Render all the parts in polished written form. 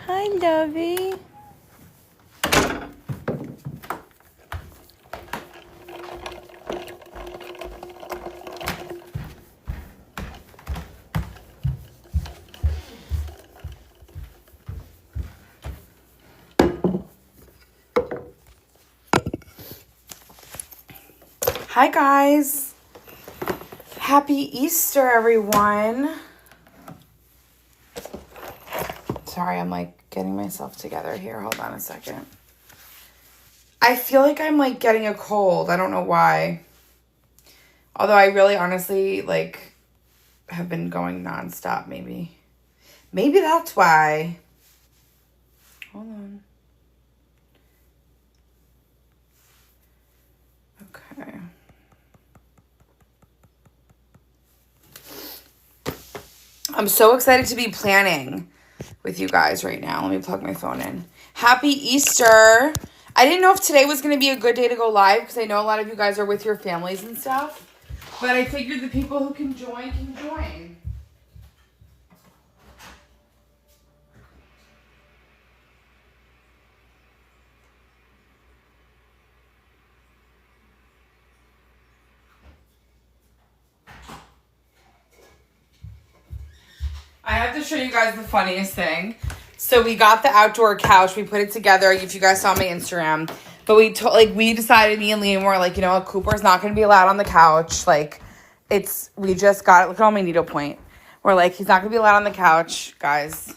Hi, Lovey. Hi, guys. Happy Easter, everyone. Sorry, I'm like getting myself together here. Hold on a second. I feel like I'm like getting a cold. I don't know why. Although I really honestly like have been going nonstop, maybe. Maybe that's why. Hold on. Okay. I'm so excited to be planning with you guys right now. Let me plug my phone in. Happy Easter. I didn't know if today was going to be a good day to go live because I know a lot of you guys are with your families and stuff. But I figured the people who can join can join. I have to show you guys the funniest thing. So we got the outdoor couch. We put it together. If you guys saw my Instagram. But we decided, me and Liam were like, you know what, Cooper's not going to be allowed on the couch. Like, we just got it. Look at all my needlepoint. We're like, he's not going to be allowed on the couch, guys.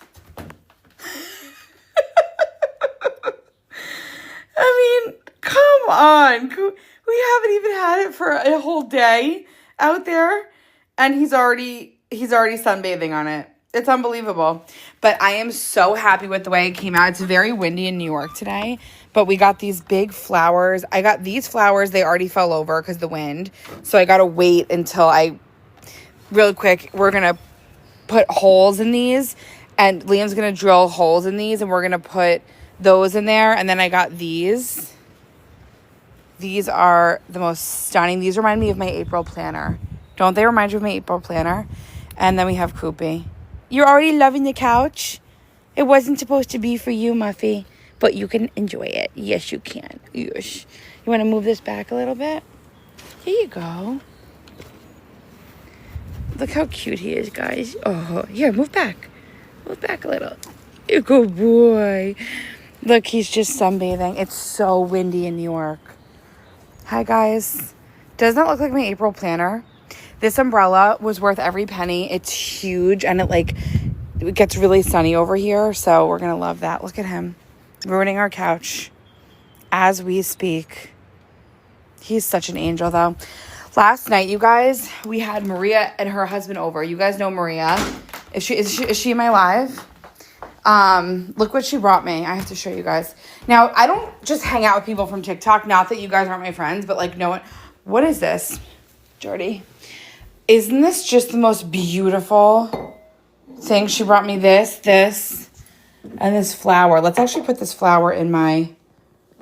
I mean, come on. We haven't even had it for a whole day out there. And he's already sunbathing on it. It's unbelievable. But I am so happy with the way it came out. It's very windy in New York today. But we got these big flowers. I got these flowers. They already fell over because of the wind. So I got to wait until real quick, we're going to put holes in these. And Liam's going to drill holes in these. And we're going to put those in there. And then I got these. These are the most stunning. These remind me of my April planner. Don't they remind you of my April planner? And then we have Koopy. You're already loving the couch? It wasn't supposed to be for you, Muffy. But you can enjoy it. Yes, you can. Yes. You want to move this back a little bit? Here you go. Look how cute he is, guys. Oh, here, move back. Move back a little. You good boy. Look, he's just sunbathing. It's so windy in New York. Hi, guys. Doesn't that look like my April planner? This umbrella was worth every penny. It's huge, and it gets really sunny over here, so we're going to love that. Look at him ruining our couch as we speak. He's such an angel, though. Last night, you guys, we had Maria and her husband over. You guys know Maria. Is she in my live? Look what she brought me. I have to show you guys. Now, I don't just hang out with people from TikTok. Not that you guys aren't my friends, but like no one. What is this, Jordy? Isn't this just the most beautiful thing? She brought me this, and this flower. Let's actually put this flower in my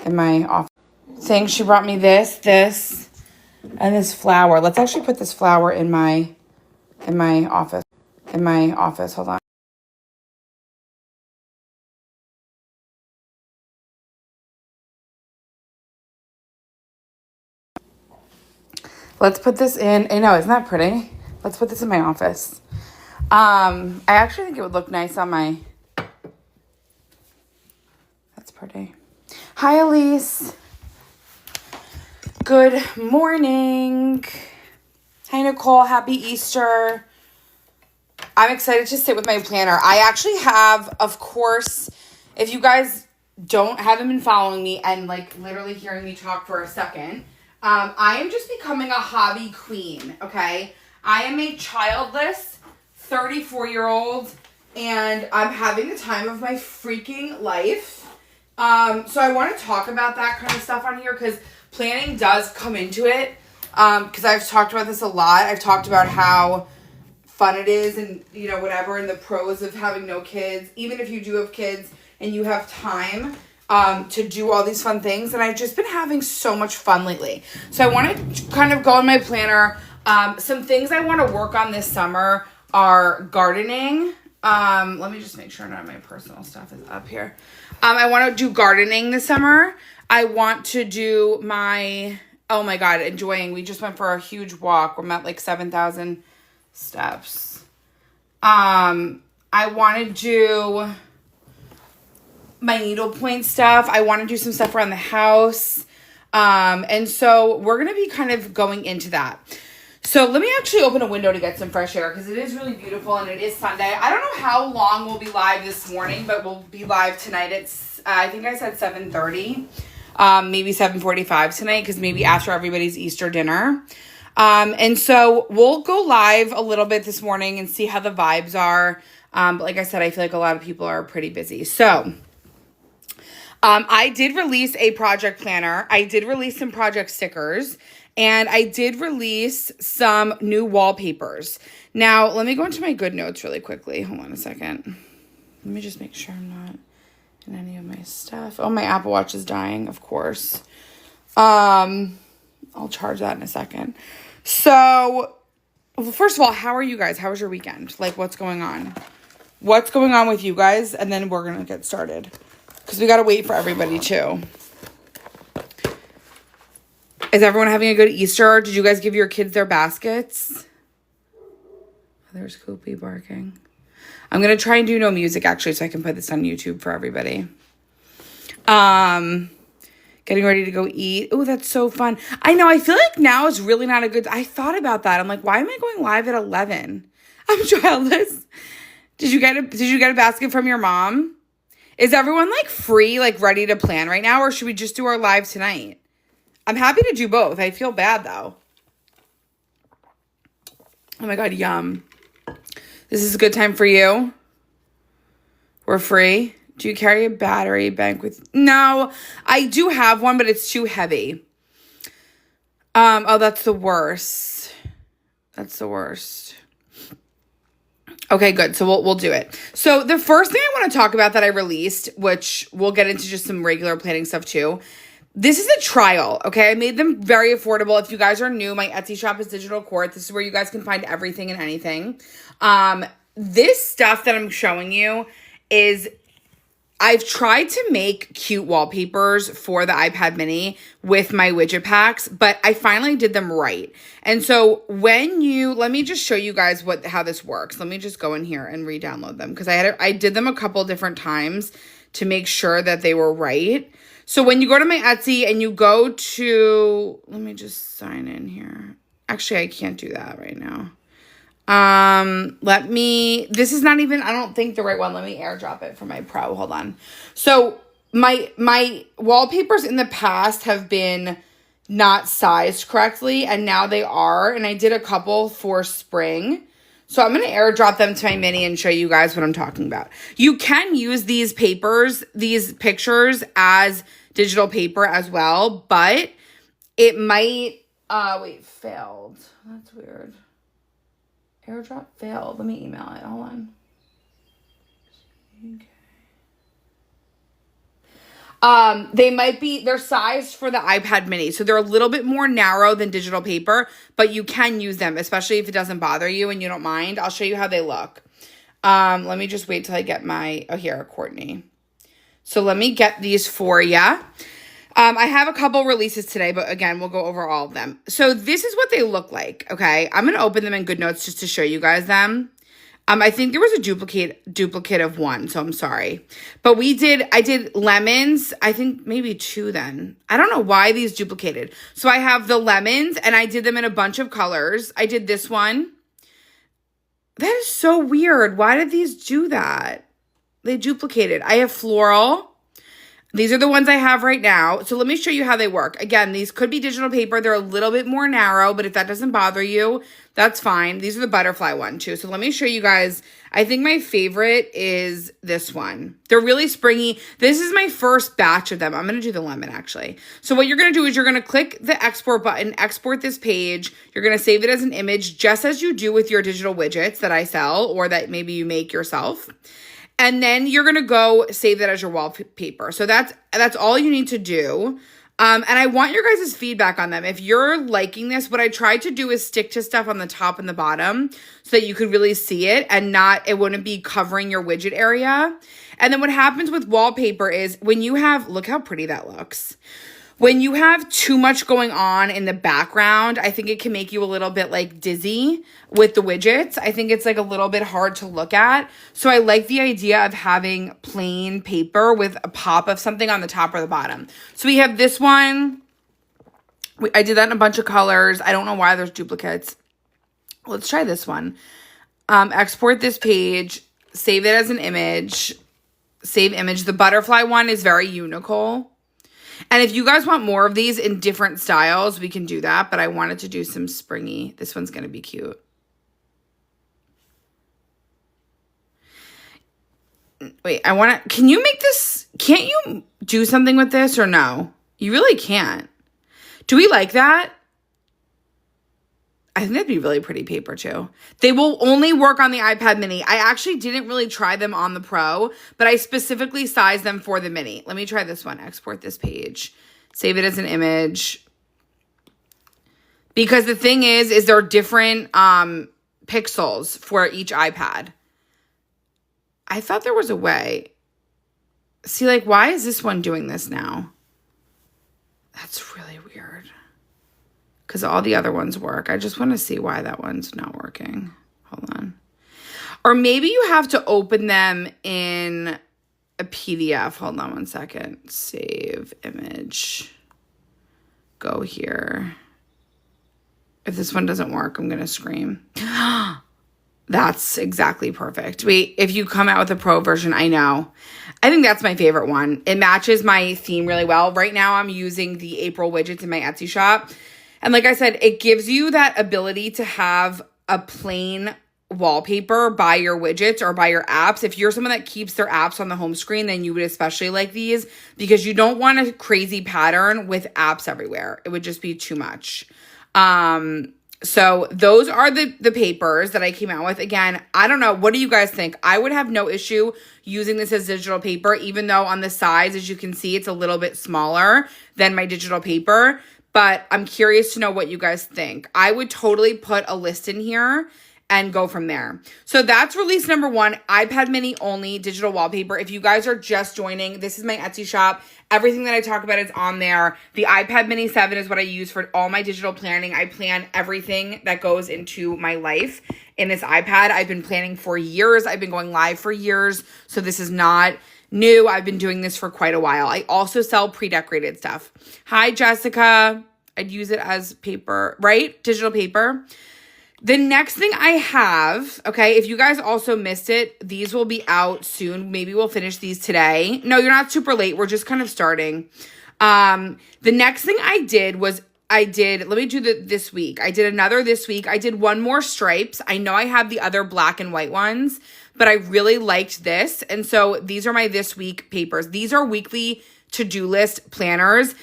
office. She brought me this, and this flower. Let's actually put this flower in my office. Hold on. Let's put this in. I know, isn't that pretty? Let's put this in my office. I actually think it would look nice on my... That's pretty. Hi, Elise. Good morning. Hi, Nicole. Happy Easter. I'm excited to sit with my planner. I actually have, of course, if you guys haven't been following me and like literally hearing me talk for a second... I am just becoming a hobby queen, okay? I am a childless 34-year-old, and I'm having the time of my freaking life. So I want to talk about that kind of stuff on here, because planning does come into it, because I've talked about this a lot. I've talked about how fun it is and, you know, whatever, and the pros of having no kids, even if you do have kids and you have time to do all these fun things. And I've just been having so much fun lately. So I want to kind of go in my planner. Some things I want to work on this summer are gardening. Let me just make sure none of my personal stuff is up here. I want to do gardening this summer. I want to do my, oh my God, enjoying. We just went for a huge walk. We're at like 7,000 steps. I want to do my needlepoint stuff. I want to do some stuff around the house. And so we're going to be kind of going into that. So let me actually open a window to get some fresh air because it is really beautiful and it is Sunday. I don't know how long we'll be live this morning, but we'll be live tonight. It's, I think I said 7:30, maybe 7:45 tonight because maybe after everybody's Easter dinner. And so we'll go live a little bit this morning and see how the vibes are. But like I said, I feel like a lot of people are pretty busy. So I did release a project planner. I did release some project stickers. And I did release some new wallpapers. Now, let me go into my good notes really quickly. Hold on a second. Let me just make sure I'm not in any of my stuff. Oh, my Apple Watch is dying, of course. I'll charge that in a second. So, well, first of all, how are you guys? How was your weekend? Like, what's going on? What's going on with you guys? And then we're going to get started. Because we got to wait for everybody, too. Is everyone having a good Easter? Did you guys give your kids their baskets? Oh, there's Koopy barking. I'm going to try and do no music, actually, so I can put this on YouTube for everybody. Getting ready to go eat. Oh, that's so fun. I know, I feel like now is really not a good... I thought about that. I'm like, why am I going live at 11? I'm childless. Did you get a basket from your mom? Is everyone, like, free, like, ready to plan right now, or should we just do our live tonight? I'm happy to do both. I feel bad, though. Oh, my God. Yum. This is a good time for you. We're free. Do you carry a battery bank with... No, I do have one, but it's too heavy. Oh, that's the worst. That's the worst. Okay, good. So we'll do it. So the first thing I want to talk about that I released, which we'll get into just some regular planning stuff, too. This is a trial, okay? I made them very affordable. If you guys are new, my Etsy shop is Digital Court. This is where you guys can find everything and anything. This stuff that I'm showing you is... I've tried to make cute wallpapers for the iPad mini with my widget packs, but I finally did them right. And so when you... Let me just show you guys how this works. Let me just go in here and re-download them because I did them a couple different times to make sure that they were right. So when you go to my Etsy and you go to, let me just sign in here. Actually, I can't do that right now. This is not even, I don't think the right one. Let me airdrop it for my Pro. Hold on. So my wallpapers in the past have been not sized correctly and now they are. And I did a couple for spring. So I'm going to airdrop them to my mini and show you guys what I'm talking about. You can use these pictures as digital paper as well, but it might, wait, failed. That's weird. Airdrop failed. Let me email it. Hold on. Okay. They're sized for the iPad mini. So they're a little bit more narrow than digital paper, but you can use them, especially if it doesn't bother you and you don't mind. I'll show you how they look. Let me just wait till I get here, Courtney. So let me get these for you. I have a couple releases today, but again, we'll go over all of them. So this is what they look like, okay? I'm going to open them in GoodNotes just to show you guys them. I think there was a duplicate of one, so I'm sorry. But I did lemons, I think maybe two then. I don't know why these duplicated. So I have the lemons, and I did them in a bunch of colors. I did this one. That is so weird. Why did these do that? They duplicated. I have floral. These are the ones I have right now. So let me show you how they work. Again, these could be digital paper. They're a little bit more narrow, but if that doesn't bother you, that's fine. These are the butterfly one too. So let me show you guys. I think my favorite is this one. They're really springy. This is my first batch of them. I'm going to do the lemon actually. So what you're going to do is you're going to click the export button, export this page. You're going to save it as an image just as you do with your digital widgets that I sell or that maybe you make yourself. And then you're going to go save that as your wallpaper. So that's all you need to do. And I want your guys' feedback on them. If you're liking this, what I tried to do is stick to stuff on the top and the bottom so that you could really see it and it wouldn't be covering your widget area. And then what happens with wallpaper is when you have, look how pretty that looks. When you have too much going on in the background, I think it can make you a little bit like dizzy with the widgets. I think it's like a little bit hard to look at. So I like the idea of having plain paper with a pop of something on the top or the bottom. So we have this one. I did that in a bunch of colors. I don't know why there's duplicates. Let's try this one. Export this page, save it as an image, save image. The butterfly one is very unical. And if you guys want more of these in different styles, we can do that. But I wanted to do some springy. This one's going to be cute. Wait, can you make this? Can't you do something with this or no? You really can't. Do we like that? I think that'd be really pretty paper too. They will only work on the iPad mini. I actually didn't really try them on the Pro, but I specifically sized them for the mini. Let me try this one. Export this page. Save it as an image. Because the thing is there are different pixels for each iPad. I thought there was a way. See, like, why is this one doing this now? That's really weird. Because all the other ones work. I just want to see why that one's not working. Hold on. Or maybe you have to open them in a PDF. Hold on one second. Save image. Go here. If this one doesn't work, I'm going to scream. That's exactly perfect. Wait, if you come out with a Pro version, I know. I think that's my favorite one. It matches my theme really well. Right now, I'm using the April widgets in my Etsy shop. And like I said, it gives you that ability to have a plain wallpaper by your widgets or by your apps. If you're someone that keeps their apps on the home screen, then you would especially like these because you don't want a crazy pattern with apps everywhere. It would just be too much. So those are the papers that I came out with. Again, I don't know. What do you guys think? I would have no issue using this as digital paper, even though on the sides, as you can see, it's a little bit smaller than my digital paper. But I'm curious to know what you guys think. I would totally put a list in here and go from there. So that's release number 1, iPad mini only, digital wallpaper. If you guys are just joining, this is my Etsy shop. Everything that I talk about is on there. The iPad mini 7 is what I use for all my digital planning. I plan everything that goes into my life in this iPad. I've been planning for years. I've been going live for years. So this is not new. I've been doing this for quite a while. I also sell pre-decorated stuff. Hi, Jessica. I'd use it as paper, right? Digital paper. The next thing I have, okay, if you guys also missed it, these will be out soon. Maybe we'll finish these today. No, you're not super late. We're just kind of starting. The next thing I did was let me do this week. I did another this week. I did one more stripes. I know I have the other black and white ones, but I really liked this. And so these are my this week papers. These are weekly to-do list planners.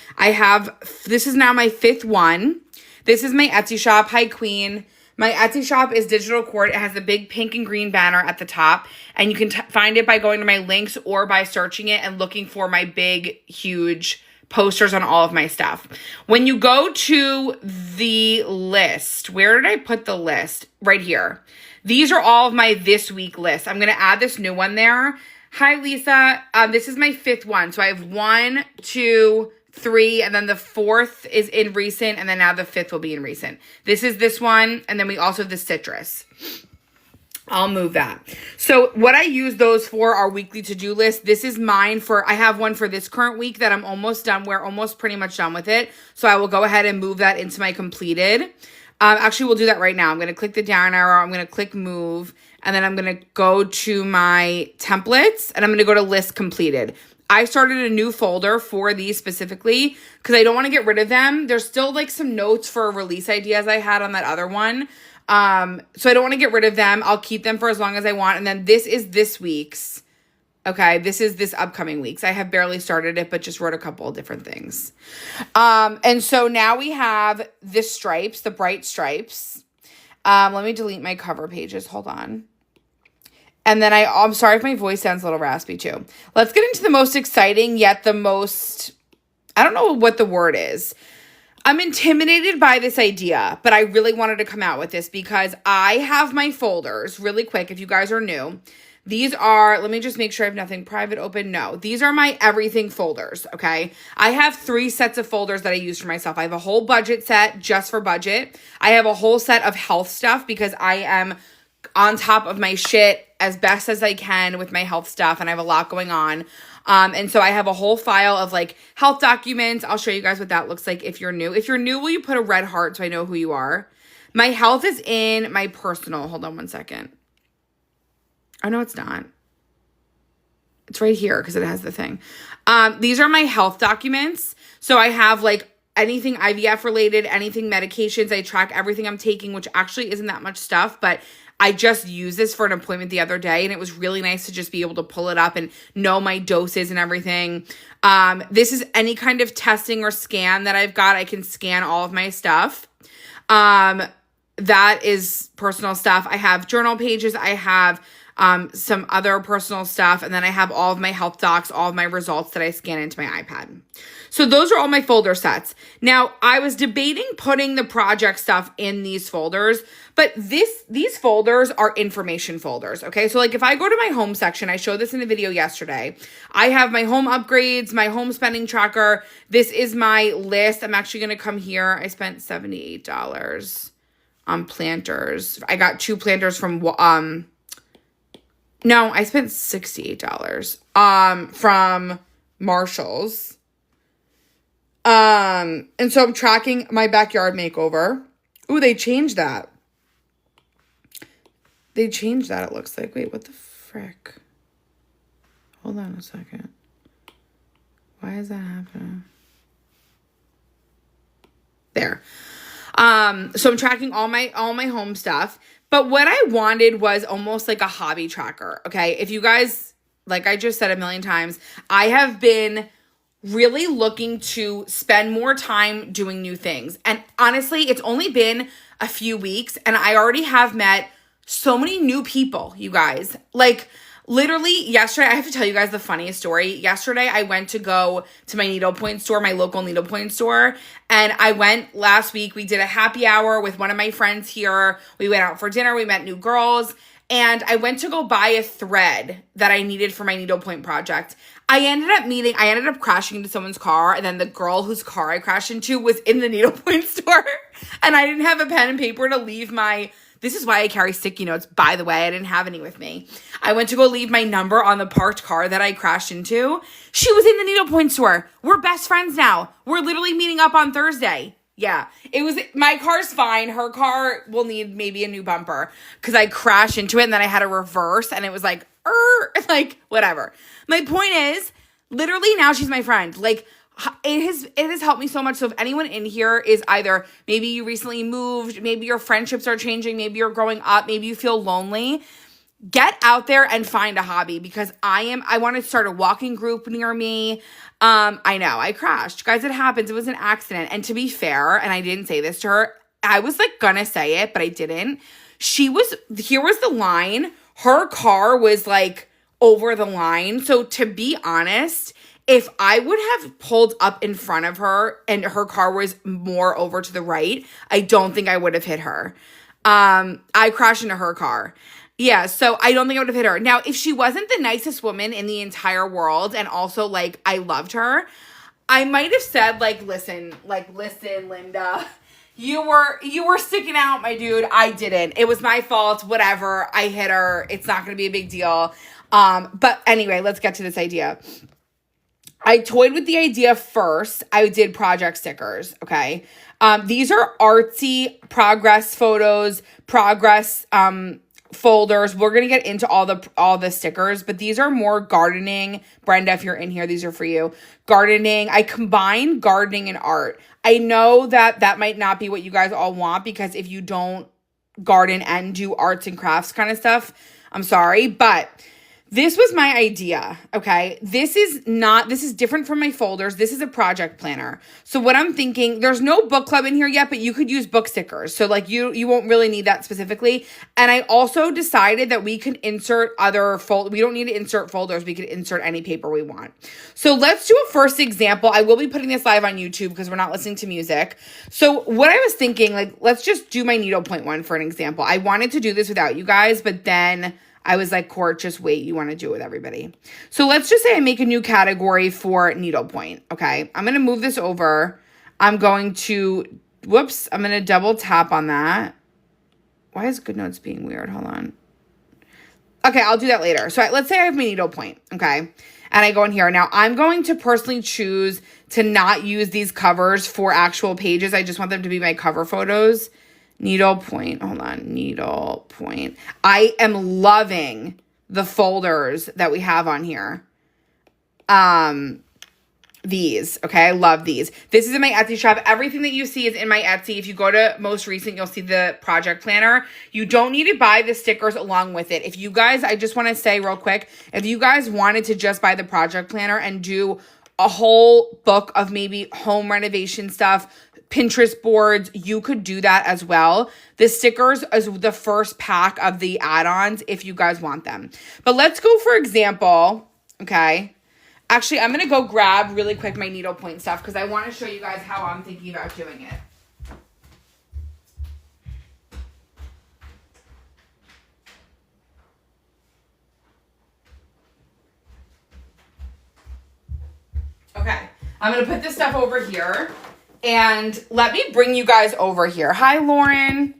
This is now my 5th one. This is my Etsy shop. Hi, Queen. My Etsy shop is Digital Court. It has the big pink and green banner at the top. And you can find it by going to my links or by searching it and looking for my big, huge posters on all of my stuff. When you go to the list, where did I put the list? Right here. These are all of my this week lists. I'm going to add this new one there. Hi, Lisa. This is my 5th one. So I have 1, 2, 3, and then the 4th is in recent, and then now the 5th will be in recent. This is this one, and then we also have the citrus. I'll move that. So what I use those for are weekly to-do lists. This is mine I have one for this current week that I'm almost done. We're almost pretty much done with it. So I will go ahead and move that into my completed. Actually, we'll do that right now. I'm going to click the down arrow. I'm going to click move, and then I'm going to go to my templates, and I'm going to go to list completed. I started a new folder for these specifically because I don't want to get rid of them. There's still like some notes for release ideas I had on that other one. So I don't want to get rid of them. I'll keep them for as long as I want. And then this is this week's. Okay, this is this upcoming week's. I have barely started it, but just wrote a couple of different things. And so now we have the stripes, the bright stripes. Let me delete my cover pages. Hold on. And then I'm sorry if my voice sounds a little raspy too. Let's get into the most exciting yet the most, I don't know what the word is. I'm intimidated by this idea, but I really wanted to come out with this because I have my folders really quick. If you guys are new, these are, let me just make sure I have nothing private open. No, these are my everything folders. Okay. I have 3 sets of folders that I use for myself. I have a whole budget set just for budget. I have a whole set of health stuff because I am on top of my shit as best as I can with my health stuff, and I have a lot going on. And so I have a whole file of like health documents. I'll show you guys what that looks like if you're new. If you're new, will you put a red heart so I know who you are? My health is in my personal. Hold on one second. Oh, no, it's not. It's right here because it has the thing. These are my health documents. So I have like anything IVF related, anything medications. I track everything I'm taking, which actually isn't that much stuff, but I just used this for an appointment the other day, and it was really nice to just be able to pull it up and know my doses and everything. This is any kind of testing or scan that I've got. I can scan all of my stuff. That is personal stuff. I have journal pages. I have some other personal stuff. And then I have all of my health docs, all of my results that I scan into my iPad. So those are all my folder sets. Now, I was debating putting the project stuff in these folders, but these folders are information folders, okay? So like if I go to my home section, I showed this in the video yesterday. I have my home upgrades, my home spending tracker. This is my list. I'm actually going to come here. I spent $78 on planters. I got 2 planters from no, I spent $68 from Marshall's. And so I'm tracking my backyard makeover. Ooh, they changed that. They changed that, it looks like. Wait, what the frick? Hold on a second. Why is that happening? There. So I'm tracking all my home stuff. But what I wanted was almost like a hobby tracker, okay? If you guys, like I just said a million times, I have been really looking to spend more time doing new things. And honestly, it's only been a few weeks, and I already have met so many new people, you guys. Like, literally yesterday, I have to tell you guys the funniest story. Yesterday, I went to go to my needlepoint store, my local needlepoint store. And I went last week. We did a happy hour with one of my friends here. We went out for dinner. We met new girls. And I went to go buy a thread that I needed for my needlepoint project. I ended up crashing into someone's car. And then the girl whose car I crashed into was in the needlepoint store. And I didn't have a pen and paper to leave my... This is why I carry sticky notes, by the way. I didn't have any with me. I went to go leave my number on the parked car that I crashed into. She was in the needlepoint store. We're best friends now. We're literally meeting up on Thursday. Yeah, my car's fine. Her car will need maybe a new bumper because I crashed into it and then I had to reverse and it was like, whatever. My point is, literally now she's my friend. Like, it has helped me so much. So if anyone in here is either maybe you recently moved, maybe your friendships are changing, maybe you're growing up, maybe you feel lonely, get out there and find a hobby because I want to start a walking group near me. I know I crashed. Guys, it happens. It was an accident. And to be fair, and I didn't say this to her, I was like gonna say it, but I didn't. Here was the line. Her car was like over the line. So to be honest, if I would have pulled up in front of her and her car was more over to the right, I don't think I would have hit her. I crashed into her car. Yeah, so I don't think I would have hit her. Now, if she wasn't the nicest woman in the entire world and also, like, I loved her, I might have said, listen, Linda, you were sticking out, my dude. I didn't. It was my fault. Whatever. I hit her. It's not going to be a big deal. But anyway, let's get to this idea. I toyed with the idea first. I did project stickers, okay? These are artsy progress photos, progress folders. We're going to get into all the stickers, but these are more gardening. Brenda, if you're in here, these are for you. Gardening. I combine gardening and art. I know that might not be what you guys all want because if you don't garden and do arts and crafts kind of stuff, I'm sorry, but This was my idea, okay? This is different from my folders. This is a project planner. So what I'm thinking, there's no book club in here yet, but you could use book stickers. So like you won't really need that specifically. And I also decided that we can insert we don't need to insert folders. We could insert any paper we want. So let's do a first example. I will be putting this live on YouTube because we're not listening to music. So what I was thinking, like, let's just do my needlepoint one for an example. I wanted to do this without you guys, but then I was like, Court, just wait. You want to do it with everybody. So let's just say I make a new category for needlepoint, okay? I'm going to move this over. I'm going to double tap on that. Why is GoodNotes being weird? Hold on. Okay, I'll do that later. So let's say I have my needlepoint, okay? And I go in here. Now, I'm going to personally choose to not use these covers for actual pages. I just want them to be my cover photos. Needlepoint. Hold on. Needlepoint. I am loving the folders that we have on here. These. Okay. I love these. This is in my Etsy shop. Everything that you see is in my Etsy. If you go to most recent, you'll see the project planner. You don't need to buy the stickers along with it. If you guys, I just want to say real quick, if you guys wanted to just buy the project planner and do a whole book of maybe home renovation stuff, Pinterest boards, you could do that as well. The stickers is the first pack of the add-ons if you guys want them. But let's go, for example, okay? Actually, I'm going to go grab really quick my needlepoint stuff because I want to show you guys how I'm thinking about doing it. Okay, I'm going to put this stuff over here. And let me bring you guys over here. Hi, Lauren.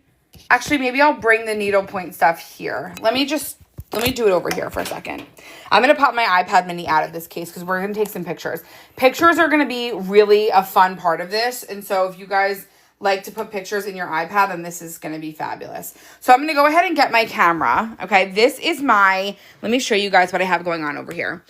Actually, maybe I'll bring the needlepoint stuff here. Let me do it over here for a second. I'm going to pop my iPad mini out of this case because we're going to take some pictures. Pictures are going to be really a fun part of this. And so if you guys like to put pictures in your iPad, then this is going to be fabulous. So I'm going to go ahead and get my camera. Okay, let me show you guys what I have going on over here.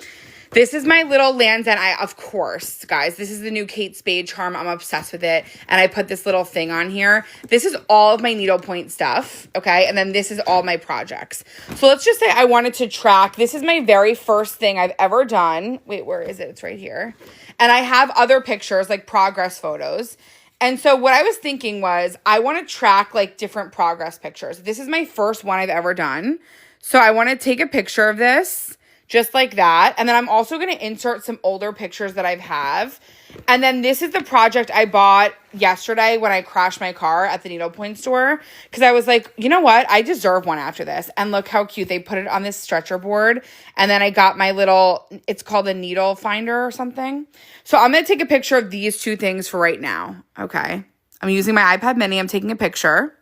This is my little Lands' End. Of course, guys, this is the new Kate Spade charm. I'm obsessed with it. And I put this little thing on here. This is all of my needlepoint stuff, okay? And then this is all my projects. So let's just say I wanted to track. This is my very first thing I've ever done. Wait, where is it? It's right here. And I have other pictures, like progress photos. And so what I was thinking was I want to track like different progress pictures. This is my first one I've ever done. So I want to take a picture of this. Just like that. And then I'm also going to insert some older pictures that I have. And then this is the project I bought yesterday when I crashed my car at the needlepoint store. Because I was like, you know what? I deserve one after this. And look how cute. They put it on this stretcher board. And then I got my little, it's called a needle finder or something. So I'm going to take a picture of these two things for right now. Okay. I'm using my iPad mini. I'm taking a picture.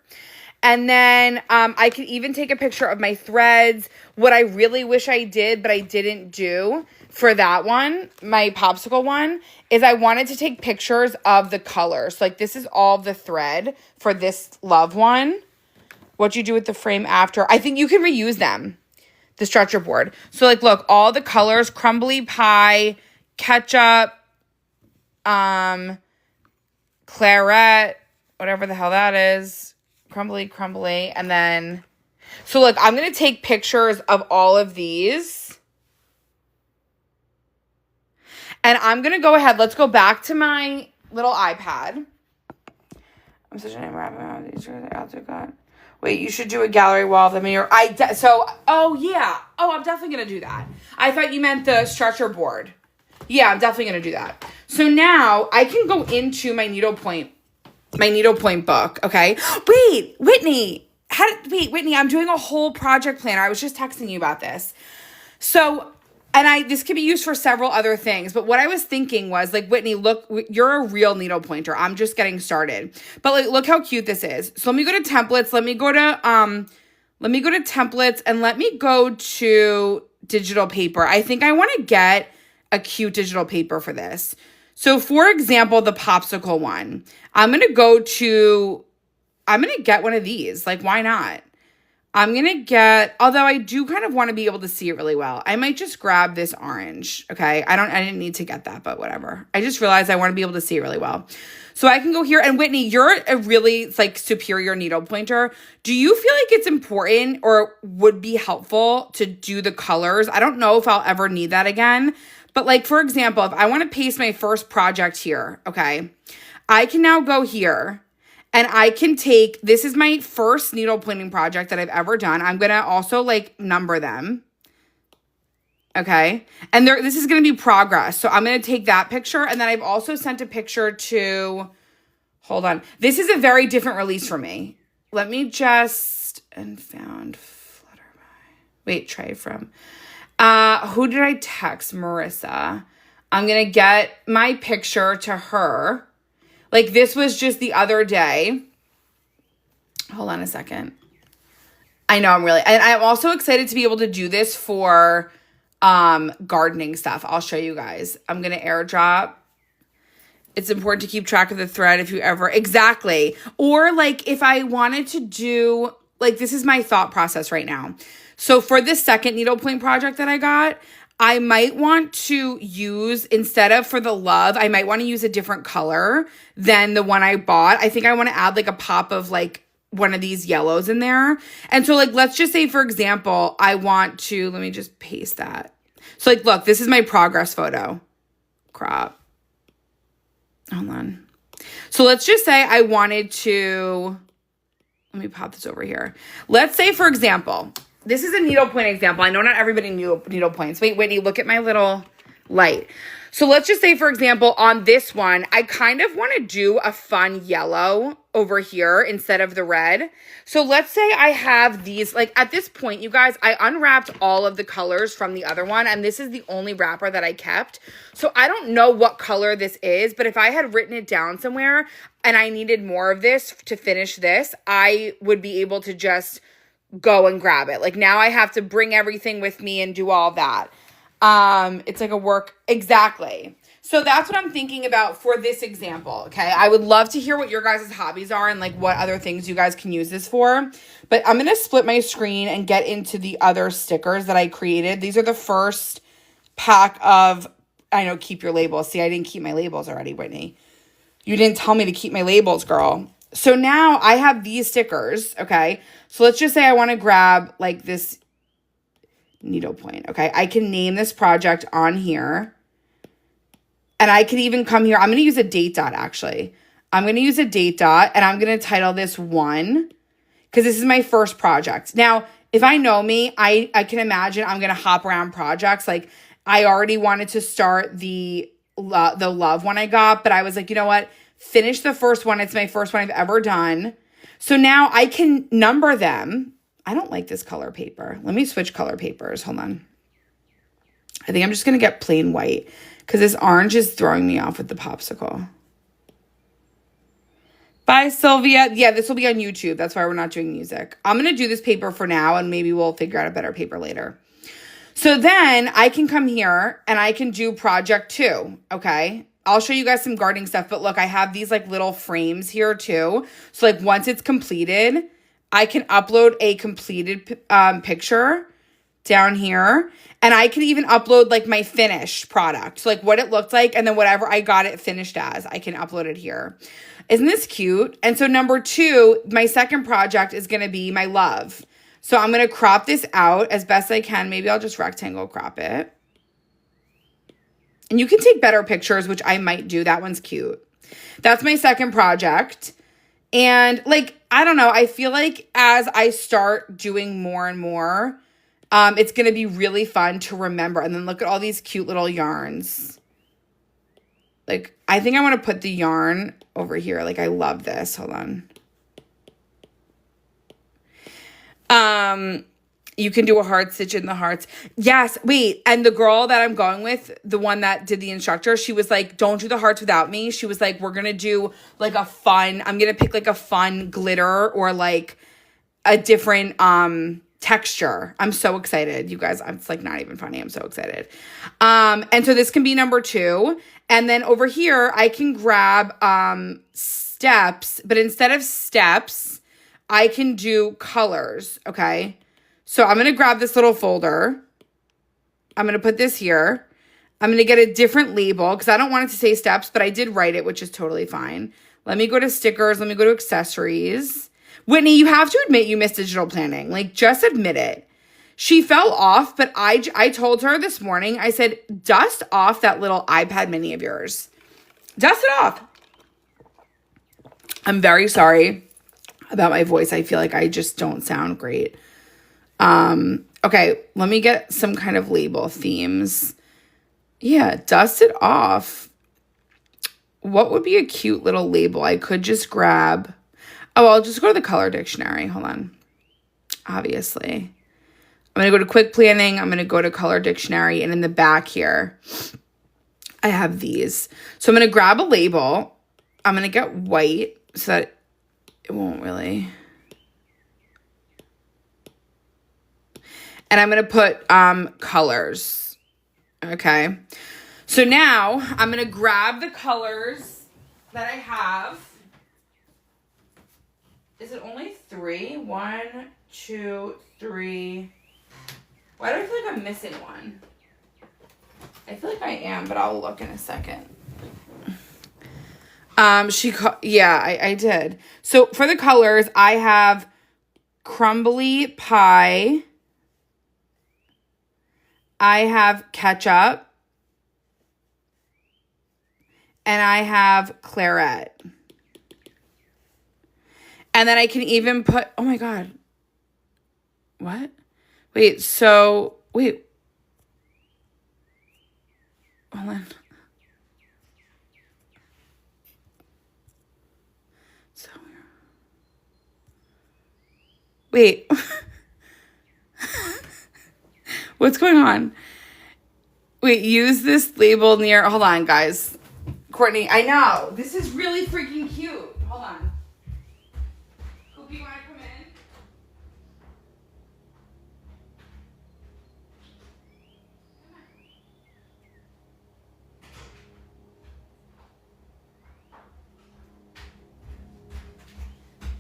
And then I could even take a picture of my threads. What I really wish I did, but I didn't do for that one, my popsicle one, is I wanted to take pictures of the colors. Like this is all the thread for this love one. What you do with the frame after. I think you can reuse them, the stretcher board. So like, look, all the colors, crumbly pie, ketchup, claret, whatever the hell that is. Crumbly, and then, so look, I'm going to take pictures of all of these, and I'm going to go ahead, let's go back to my little iPad. I'm such an rabbit. Wait, you should do a gallery wall of them in your, I'm definitely going to do that. I thought you meant the stretcher board. Yeah, I'm definitely going to do that. So now I can go into my needlepoint book, okay? Wait, Whitney, I'm doing a whole project planner. I was just texting you about this. So, this could be used for several other things, but what I was thinking was, like, Whitney, look, you're a real needlepointer. I'm just getting started. But, like, look how cute this is. So let me go to templates. Let me go to templates, and let me go to digital paper. I think I want to get a cute digital paper for this. So, for example, the popsicle one, I'm going to get one of these. Like, why not? I'm going to get, although I do kind of want to be able to see it really well, I might just grab this orange, okay? I didn't need to get that, but whatever. I just realized I want to be able to see it really well. So I can go here, and Whitney, you're a really like superior needle pointer. Do you feel like it's important or would be helpful to do the colors? I don't know if I'll ever need that again, but like, for example, if I want to paste my first project here, okay, I can now go here. And I can take, this is my first needle pointing project that I've ever done. I'm going to also like number them. Okay. And this is going to be progress. So I'm going to take that picture. And then I've also sent a picture to, hold on. This is a very different release for me. Let me just, and found Flutterby. Wait, try from. Who did I text? Marissa. I'm going to get my picture to her. Like, this was just the other day. Hold on a second. I know and I'm also excited to be able to do this for gardening stuff. I'll show you guys. I'm going to airdrop. It's important to keep track of the thread if you ever, exactly. Or like if I wanted to do, like this is my thought process right now. So for this second needlepoint project that I got, I might want to use, instead of for the love, I might want to use a different color than the one I bought. I think I want to add like a pop of like one of these yellows in there. And so like, let's just say, for example, I want to, let me just paste that. So like, look, this is my progress photo. Crop. Hold on. So let's just say I wanted to, let me pop this over here. Let's say, for example, this is a needlepoint example. I know not everybody needle points. Wait, Whitney, look at my little light. So let's just say, for example, on this one, I kind of want to do a fun yellow over here instead of the red. So let's say I have these, like at this point, you guys, I unwrapped all of the colors from the other one, and this is the only wrapper that I kept. So I don't know what color this is, but if I had written it down somewhere and I needed more of this to finish this, I would be able to just go and grab it. Like now I have to bring everything with me and do all that. It's like a work. Exactly. So that's what I'm thinking about for this example. Okay. I would love to hear what your guys' hobbies are and like what other things you guys can use this for, but I'm going to split my screen and get into the other stickers that I created. These are the first pack of, I know, keep your labels. See, I didn't keep my labels already, Whitney. You didn't tell me to keep my labels, girl. So now I have these stickers, okay? So let's just say I want to grab like this needlepoint, okay? I can name this project on here. And I could even come here. I'm going to use a date dot, actually. I'm going to use a date dot, and I'm going to title this 1 because this is my first project. Now, if I know me, I can imagine I'm going to hop around projects. Like, I already wanted to start the love one I got, but I was like, you know what? Finish the first one. It's my first one I've ever done. So now I can number them. I don't like this color paper. Let me switch color papers. Hold on. I think I'm just going to get plain white because this orange is throwing me off with the popsicle. Bye, Sylvia. Yeah, this will be on YouTube. That's why we're not doing music. I'm going to do this paper for now, and maybe we'll figure out a better paper later. So then I can come here and I can do project 2, okay? I'll show you guys some gardening stuff, but look, I have these like little frames here too. So like once it's completed, I can upload a completed picture down here, and I can even upload like my finished product. So like what it looked like, and then whatever I got it finished as, I can upload it here. Isn't this cute? And so number 2, my second project is going to be my love. So I'm going to crop this out as best I can. Maybe I'll just rectangle crop it. And you can take better pictures, which I might do. That one's cute. That's my second project. And like, I don't know. I feel like as I start doing more and more, it's going to be really fun to remember. And then look at all these cute little yarns. Like, I think I want to put the yarn over here. Like, I love this. Hold on. You can do a heart stitch in the hearts. Yes, wait. And the girl that I'm going with, the one that did the instructor, she was like, don't do the hearts without me. She was like, we're going to do like a fun, I'm going to pick like a fun glitter or like a different texture. I'm so excited, you guys. It's like not even funny. I'm so excited. And so this can be number 2. And then over here, I can grab steps, but instead of steps, I can do colors, okay? So I'm going to grab this little folder. I'm going to put this here. I'm going to get a different label because I don't want it to say steps, but I did write it, which is totally fine. Let me go to stickers. Let me go to accessories. Whitney, you have to admit you missed digital planning. Like, just admit it. She fell off, but I told her this morning, I said, dust off that little iPad mini of yours. Dust it off. I'm very sorry about my voice. I feel like I just don't sound great. Okay, let me get some kind of label themes. Yeah, dust it off. What would be a cute little label I could just grab? Oh, I'll just go to the color dictionary. Hold on. Obviously. I'm going to go to quick planning. I'm going to go to color dictionary. And in the back here, I have these. So I'm going to grab a label. I'm going to get white so that it won't really. And I'm going to put colors. Okay. So now I'm going to grab the colors that I have. Is it only 3? 1, 2, 3. Why do I feel like I'm missing one? I feel like I am, but I'll look in a second. Yeah, I did. So for the colors, I have crumbly pie. I have ketchup. And I have claret. And then I can even put, oh my God. What? Wait. Hold on. So, wait. What's going on? Wait, use this label near, hold on, guys. Courtney, I know. This is really freaking cute. Hold on. Cookie, you want to come in?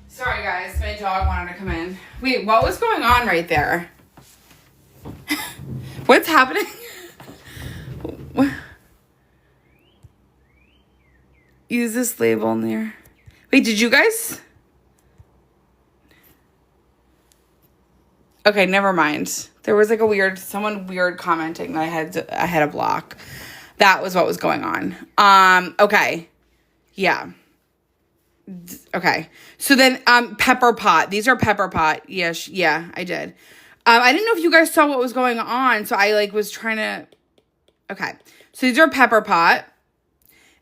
Sorry, guys. My dog wanted to come in. Wait, what was going on right there? What's happening? What? Use this label near. Wait, did you guys? Okay, never mind. There was like someone weird commenting that I had a block. That was what was going on. Okay. Yeah. Okay. So then, pepper pot. These are pepper pot. Yes. Yeah, I did. I didn't know if you guys saw what was going on. So I was trying to, okay. So these are pepper pot.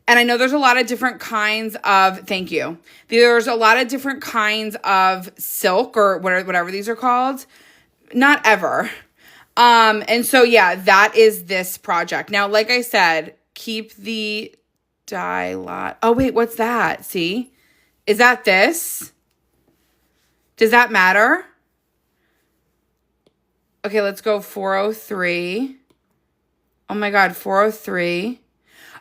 And I know there's a lot of different kinds of, thank you. There's a lot of different kinds of silk or whatever these are called. Not ever. And so, yeah, that is this project. Now, like I said, keep the dye lot. Oh, wait, what's that? See? Is that this? Does that matter? Okay, let's go 403. Oh my God, 403.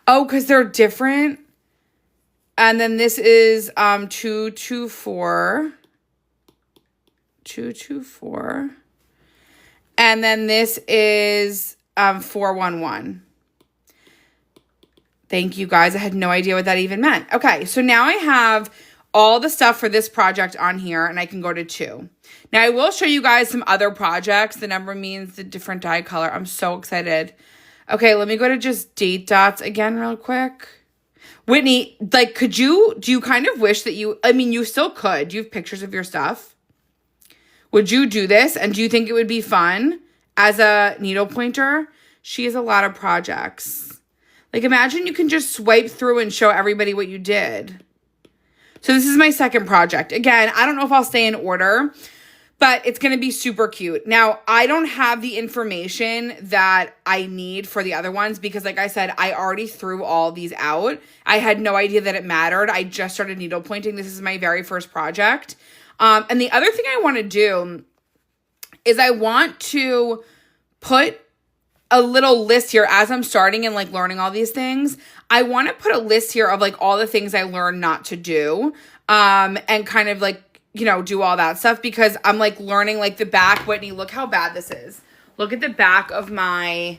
Oh, because they're different. And then this is 224. 224. And then this is 411. Thank you, guys. I had no idea what that even meant. Okay, so now I have all the stuff for this project on here, and I can go to 2. Now, I will show you guys some other projects. The number means the different dye color. I'm so excited. Okay, let me go to just date dots again real quick. Whitney, do you kind of wish that you still could. Do you have pictures of your stuff? Would you do this? And do you think it would be fun as a needle pointer? She has a lot of projects. Imagine you can just swipe through and show everybody what you did. So this is my second project. Again, I don't know if I'll stay in order, but it's going to be super cute. Now, I don't have the information that I need for the other ones because, like I said, I already threw all these out. I had no idea that it mattered. I just started needle pointing. This is my very first project. And the other thing I want to do is I want to put a little list here as I'm starting and learning all these things. I want to put a list here of all the things I learned not to do. And kind of do all that stuff because I'm like learning like the back. Whitney, look how bad this is. Look at the back of my,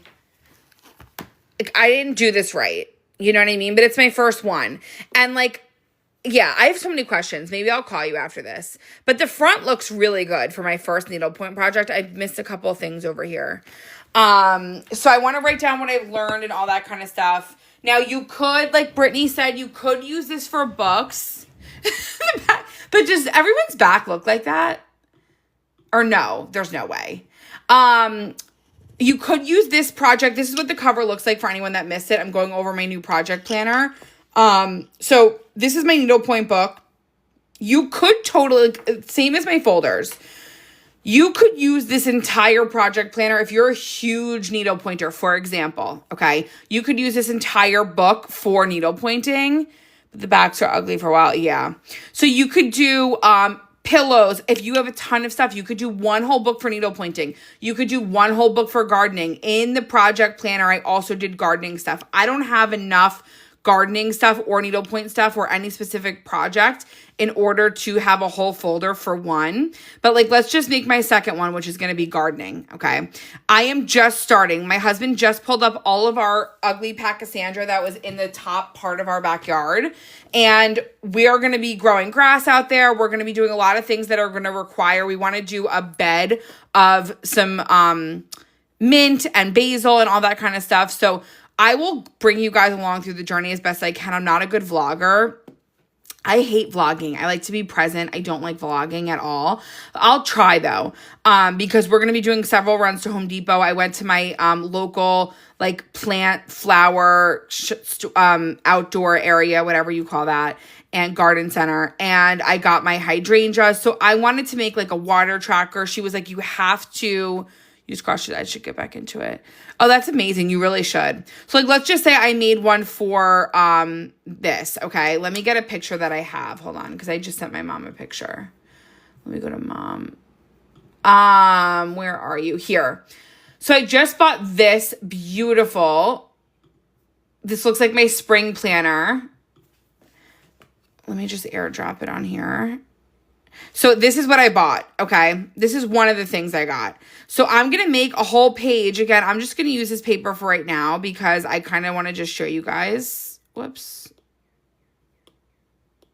like, I didn't do this right. You know what I mean? But it's my first one. And like, yeah, I have so many questions. Maybe I'll call you after this. But the front looks really good for my first needlepoint project. I've missed a couple of things over here. So I want to write down what I've learned and all that kind of stuff. Now you could, like Brittany said, you could use this for books. But does everyone's back look like that? Or no, there's no way. You could use this project. This is what the cover looks like for anyone that missed it. I'm going over my new project planner. So this is my needlepoint book. You could totally, same as my folders. You could use this entire project planner if you're a huge needle pointer, for example, okay? You could use this entire book for needle pointing. But the backs are ugly for a while, yeah. So you could do pillows. If you have a ton of stuff, you could do one whole book for needle pointing. You could do one whole book for gardening. In the project planner, I also did gardening stuff. I don't have enough gardening stuff or needlepoint stuff or any specific project in order to have a whole folder for one. But like, let's just make my second one, which is going to be gardening. Okay. I am just starting. My husband just pulled up all of our ugly Pachysandra that was in the top part of our backyard. And we are going to be growing grass out there. We're going to be doing a lot of things that are going to require, we want to do a bed of some, mint and basil and all that kind of stuff. So I will bring you guys along through the journey as best I can. I'm not a good vlogger. I hate vlogging. I like to be present. I don't like vlogging at all. I'll try though, because we're going to be doing several runs to Home Depot. I went to my local like plant, flower, outdoor area, whatever you call that, and garden center. And I got my hydrangea. So I wanted to make like a water tracker. She was like, you have to use crushes. I should get back into it. Oh, that's amazing. You really should. So like, let's just say I made one for this. Okay. Let me get a picture that I have. Hold on. Because I just sent my mom a picture. Let me go to mom. Where are you? Here. So I just bought this beautiful. This looks like my spring planner. Let me just airdrop it on here. So this is what I bought, okay? This is one of the things I got. So I'm going to make a whole page. Again, I'm just going to use this paper for right now because I kind of want to just show you guys. Whoops.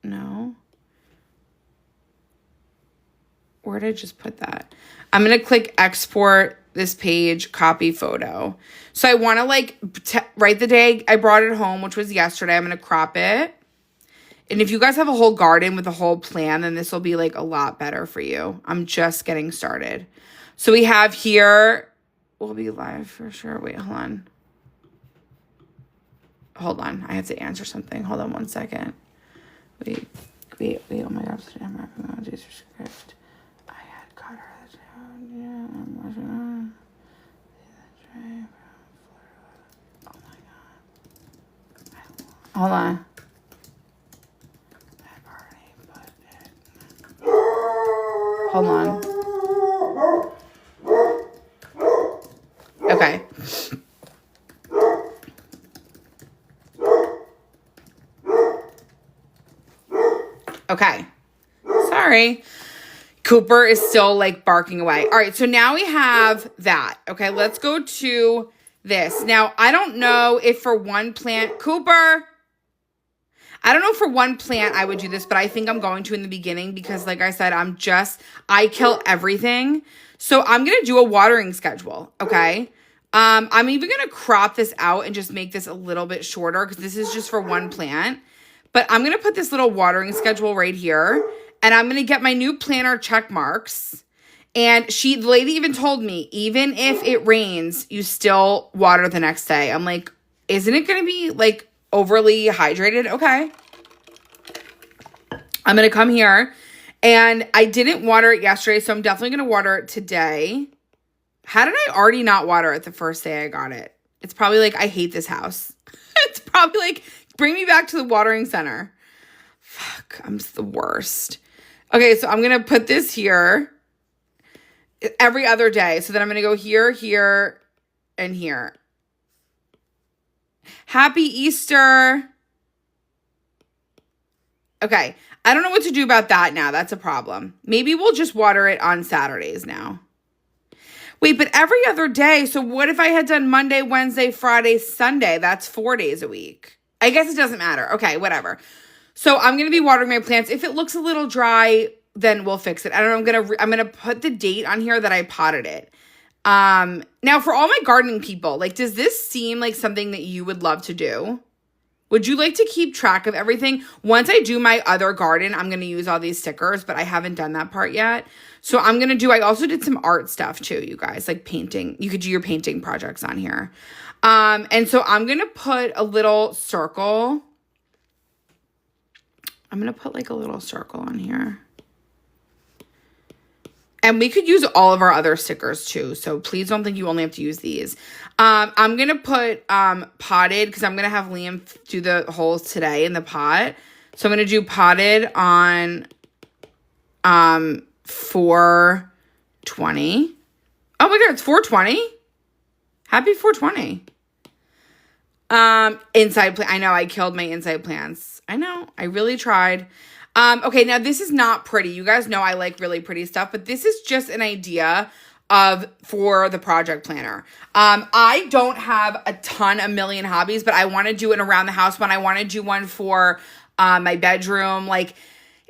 No. Where did I just put that? I'm going to click export this page, copy photo. So I want to like write the day I brought it home, which was yesterday. I'm going to crop it. And if you guys have a whole garden with a whole plan, then this will be like a lot better for you. I'm just getting started. So we have here, we'll be live for sure. Wait, hold on. Hold on. I have to answer something. Hold on one second. Wait. Oh my God. I'm wrapping on Jesus Christ. I had caught her. Yeah, I'm watching her. Oh my God. Hold on. Hold on. Okay. Okay. Sorry. Cooper is still like barking away. All right. So now we have that. Okay. Let's go to this. Now, I don't know if for one plant, Cooper, I don't know for one plant I would do this, but I think I'm going to in the beginning because like I said, I kill everything. So I'm going to do a watering schedule. Okay. I'm even going to crop this out and just make this a little bit shorter because this is just for one plant. But I'm going to put this little watering schedule right here and I'm going to get my new planner check marks. And the lady even told me, even if it rains, you still water the next day. I'm like, isn't it going to be like overly hydrated? Okay. I'm going to come here and I didn't water it yesterday. So I'm definitely going to water it today. How did I already not water it the first day I got it? It's probably like, I hate this house. It's probably like, bring me back to the watering center. Fuck, I'm the worst. Okay, so I'm going to put this here every other day. So then I'm going to go here, here, and here. Happy Easter. Okay. I don't know what to do about that now. That's a problem. Maybe we'll just water it on Saturdays now. Wait, but every other day. So what if I had done Monday, Wednesday, Friday, Sunday? That's 4 days a week. I guess it doesn't matter. Okay, whatever. So I'm going to be watering my plants. If it looks a little dry, then we'll fix it. I don't know. I'm going to put the date on here that I potted it. Now for all my gardening people, like, does this seem like something that you would love to do? Would you like to keep track of everything? Once I do my other garden, I'm going to use all these stickers, but I haven't done that part yet. So I'm going to I also did some art stuff too, you guys, like painting. You could do your painting projects on here. And so I'm going to put a little circle. I'm going to put like a little circle on here. And we could use all of our other stickers too. So please don't think you only have to use these. I'm going to put potted because I'm going to have Liam do the holes today in the pot. So I'm going to do potted on 4/20. Oh my God, it's 4/20. Happy 4/20. Inside plant. I know I killed my inside plants. I know. I really tried. Okay, now this is not pretty. You guys know I like really pretty stuff, but this is just an idea for the project planner. I don't have a million hobbies, but I want to do an around the house one. I want to do one for my bedroom. Like,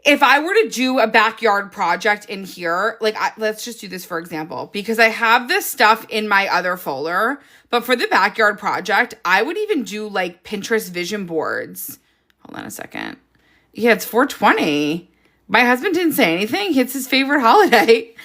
if I were to do a backyard project in here, like, let's just do this for example, because I have this stuff in my other folder, but for the backyard project, I would even do like Pinterest vision boards. Hold on a second. Yeah, it's 4/20. My husband didn't say anything. It's his favorite holiday.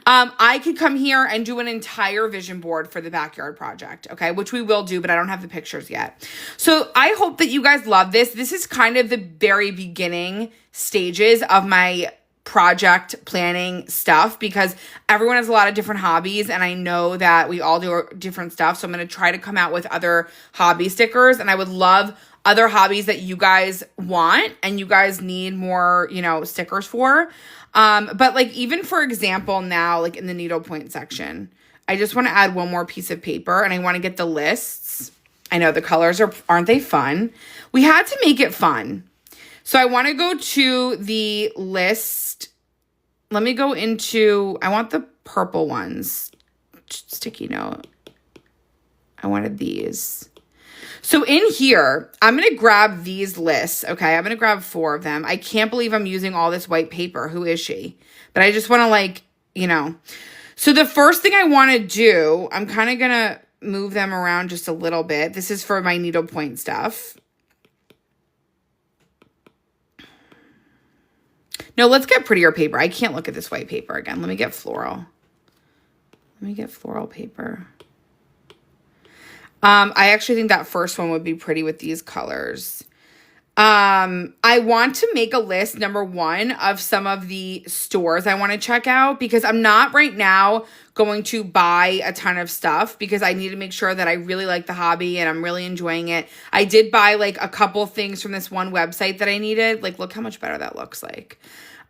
I could come here and do an entire vision board for the backyard project, okay? Which we will do, but I don't have the pictures yet. So I hope that you guys love this. This is kind of the very beginning stages of my project planning stuff because everyone has a lot of different hobbies and I know that we all do different stuff. So I'm going to try to come out with other hobby stickers and I would love other hobbies that you guys want and you guys need more, stickers for. But like even for example now, like in the needlepoint section, I just want to add one more piece of paper and I want to get the lists. I know the colors aren't they fun? We had to make it fun. So I want to go to the list. Let me go into, I want the purple ones. Sticky note. I wanted these. So in here, I'm going to grab these lists, okay? I'm going to grab 4 of them. I can't believe I'm using all this white paper. Who is she? But I just want to So the first thing I want to do, I'm kind of going to move them around just a little bit. This is for my needlepoint stuff. No, let's get prettier paper. I can't look at this white paper again. Let me get floral. Let me get floral paper. I actually think that first one would be pretty with these colors. I want to make a list, number 1, of some of the stores I want to check out because I'm not right now going to buy a ton of stuff because I need to make sure that I really like the hobby and I'm really enjoying it. I did buy like a couple things from this one website that I needed. Like, look how much better that looks like.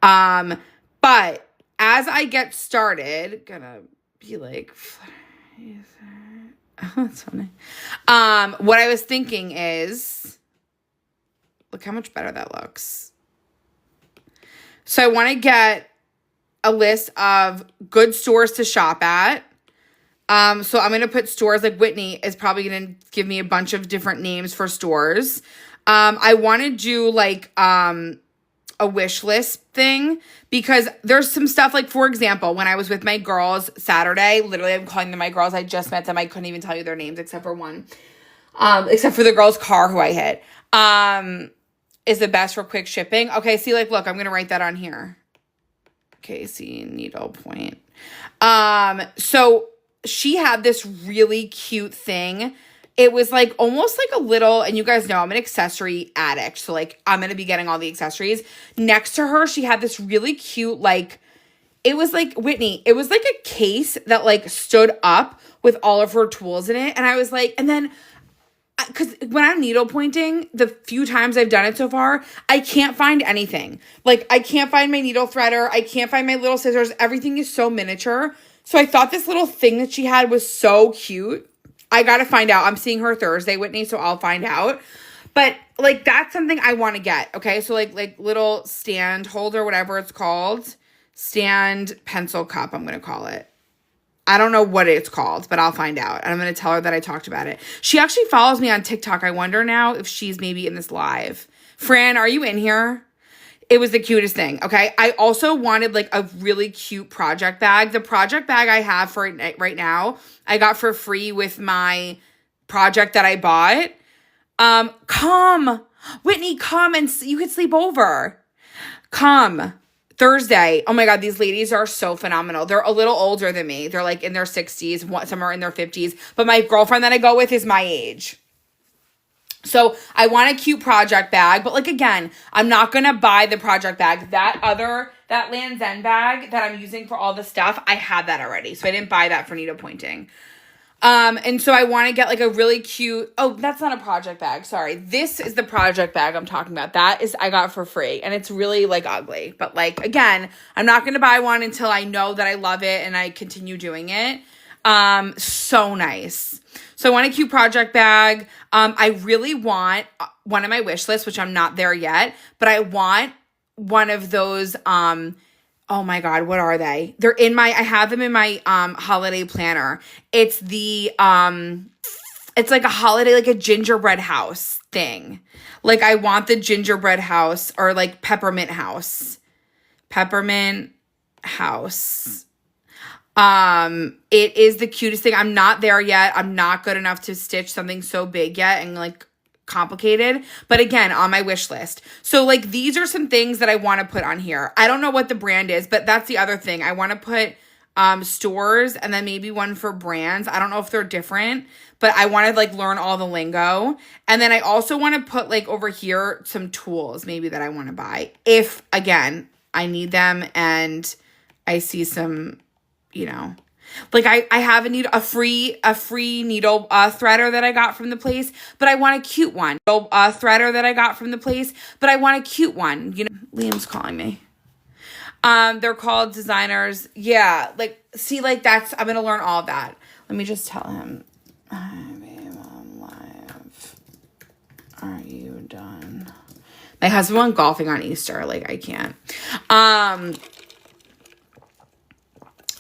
But as I get started, gonna be like... Oh, that's funny. What I was thinking is, look how much better that looks. So I want to get a list of good stores to shop at. So I'm going to put stores like Whitney is probably going to give me a bunch of different names for stores. I want to do like, a wish list thing because there's some stuff like, for example, when I was with my girls Saturday, literally I'm calling them my girls. I just met them. I couldn't even tell you their names except for one, except for the girl's car who I hit, is the best for quick shipping. Okay. See, like, look, I'm going to write that on here. Casey Needlepoint. So she had this really cute thing. It was like almost like a little, and you guys know I'm an accessory addict. So like I'm going to be getting all the accessories. Next to her, she had this really cute, like, it was like, Whitney, it was like a case that like stood up with all of her tools in it. And I was like, and then, because when I'm needle pointing, the few times I've done it so far, I can't find anything. Like I can't find my needle threader. I can't find my little scissors. Everything is so miniature. So I thought this little thing that she had was so cute. I got to find out. I'm seeing her Thursday, Whitney, so I'll find out. But like that's something I want to get. Okay, so like little stand holder, whatever it's called, stand pencil cup. I'm gonna call it. I don't know what it's called, but I'll find out. And I'm going to tell her that I talked about it. She actually follows me on TikTok. I wonder now if she's maybe in this live. Fran, are you in here? It was the cutest thing. Okay. I also wanted like a really cute project bag. The project bag I have for right now, I got for free with my project that I bought. Come, Whitney, come and you could sleep over. Come. Thursday. Oh my God, these ladies are so phenomenal. They're a little older than me. They're like in their 60s, some are in their 50s. But my girlfriend that I go with is my age. So I want a cute project bag. But like, again, I'm not going to buy the project bag. That Lands' End bag that I'm using for all the stuff, I had that already. So I didn't buy that for needle pointing. And so I want to get like a really cute, oh, that's not a project bag. Sorry. This is the project bag I'm talking about. That is, I got for free and it's really like ugly, but like, again, I'm not going to buy one until I know that I love it and I continue doing it. So nice. So I want a cute project bag. I really want one of my wish lists, which I'm not there yet, but I want one of those, oh my God, what are they? I have them in my holiday planner. It's it's like a holiday, like a gingerbread house thing. Like I want the gingerbread house or like peppermint house. Peppermint house. It is the cutest thing. I'm not there yet. I'm not good enough to stitch something so big yet and like complicated, but again, on my wish list. So like these are some things that I want to put on here. I don't know what the brand is, but that's the other thing. I want to put stores and then maybe one for brands. I don't know if they're different, but I want to like learn all the lingo. And then I also want to put like over here some tools maybe that I want to buy if again, I need them and I see some, like I have a free needle threader that I got from the place, but I want a cute one. Threader that I got from the place, but I want a cute one. Liam's calling me. They're called designers. Yeah, like see, like that's I'm gonna learn all of that. Let me just tell him. I'm live. Are you done? My husband went golfing on Easter. Like I can't.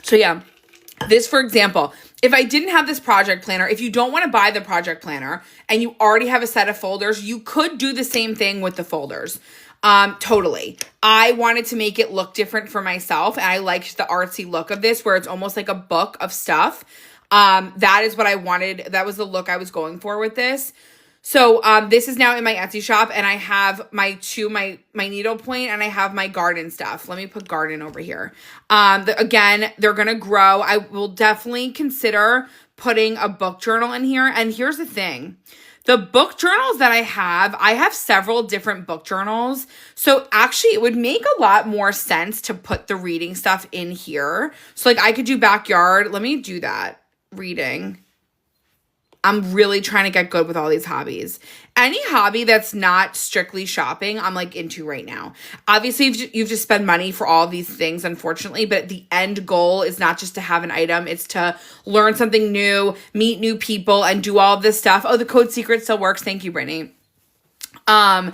So yeah. This, for example, if I didn't have this project planner, if you don't want to buy the project planner and you already have a set of folders, you could do the same thing with the folders. Totally. I wanted to make it look different for myself. And I liked the artsy look of this where it's almost like a book of stuff. That is what I wanted. That was the look I was going for with this. So, this is now in my Etsy shop and I have my needle point and I have my garden stuff. Let me put garden over here. Again, they're going to grow. I will definitely consider putting a book journal in here. And here's the thing. The book journals that I have several different book journals. So actually it would make a lot more sense to put the reading stuff in here. So like I could do backyard. Let me do that. Reading. I'm really trying to get good with all these hobbies. Any hobby that's not strictly shopping, I'm like into right now. Obviously, you've just spent money for all these things, unfortunately, but the end goal is not just to have an item. It's to learn something new, meet new people, and do all of this stuff. Oh, the code secret still works. Thank you, Brittany. And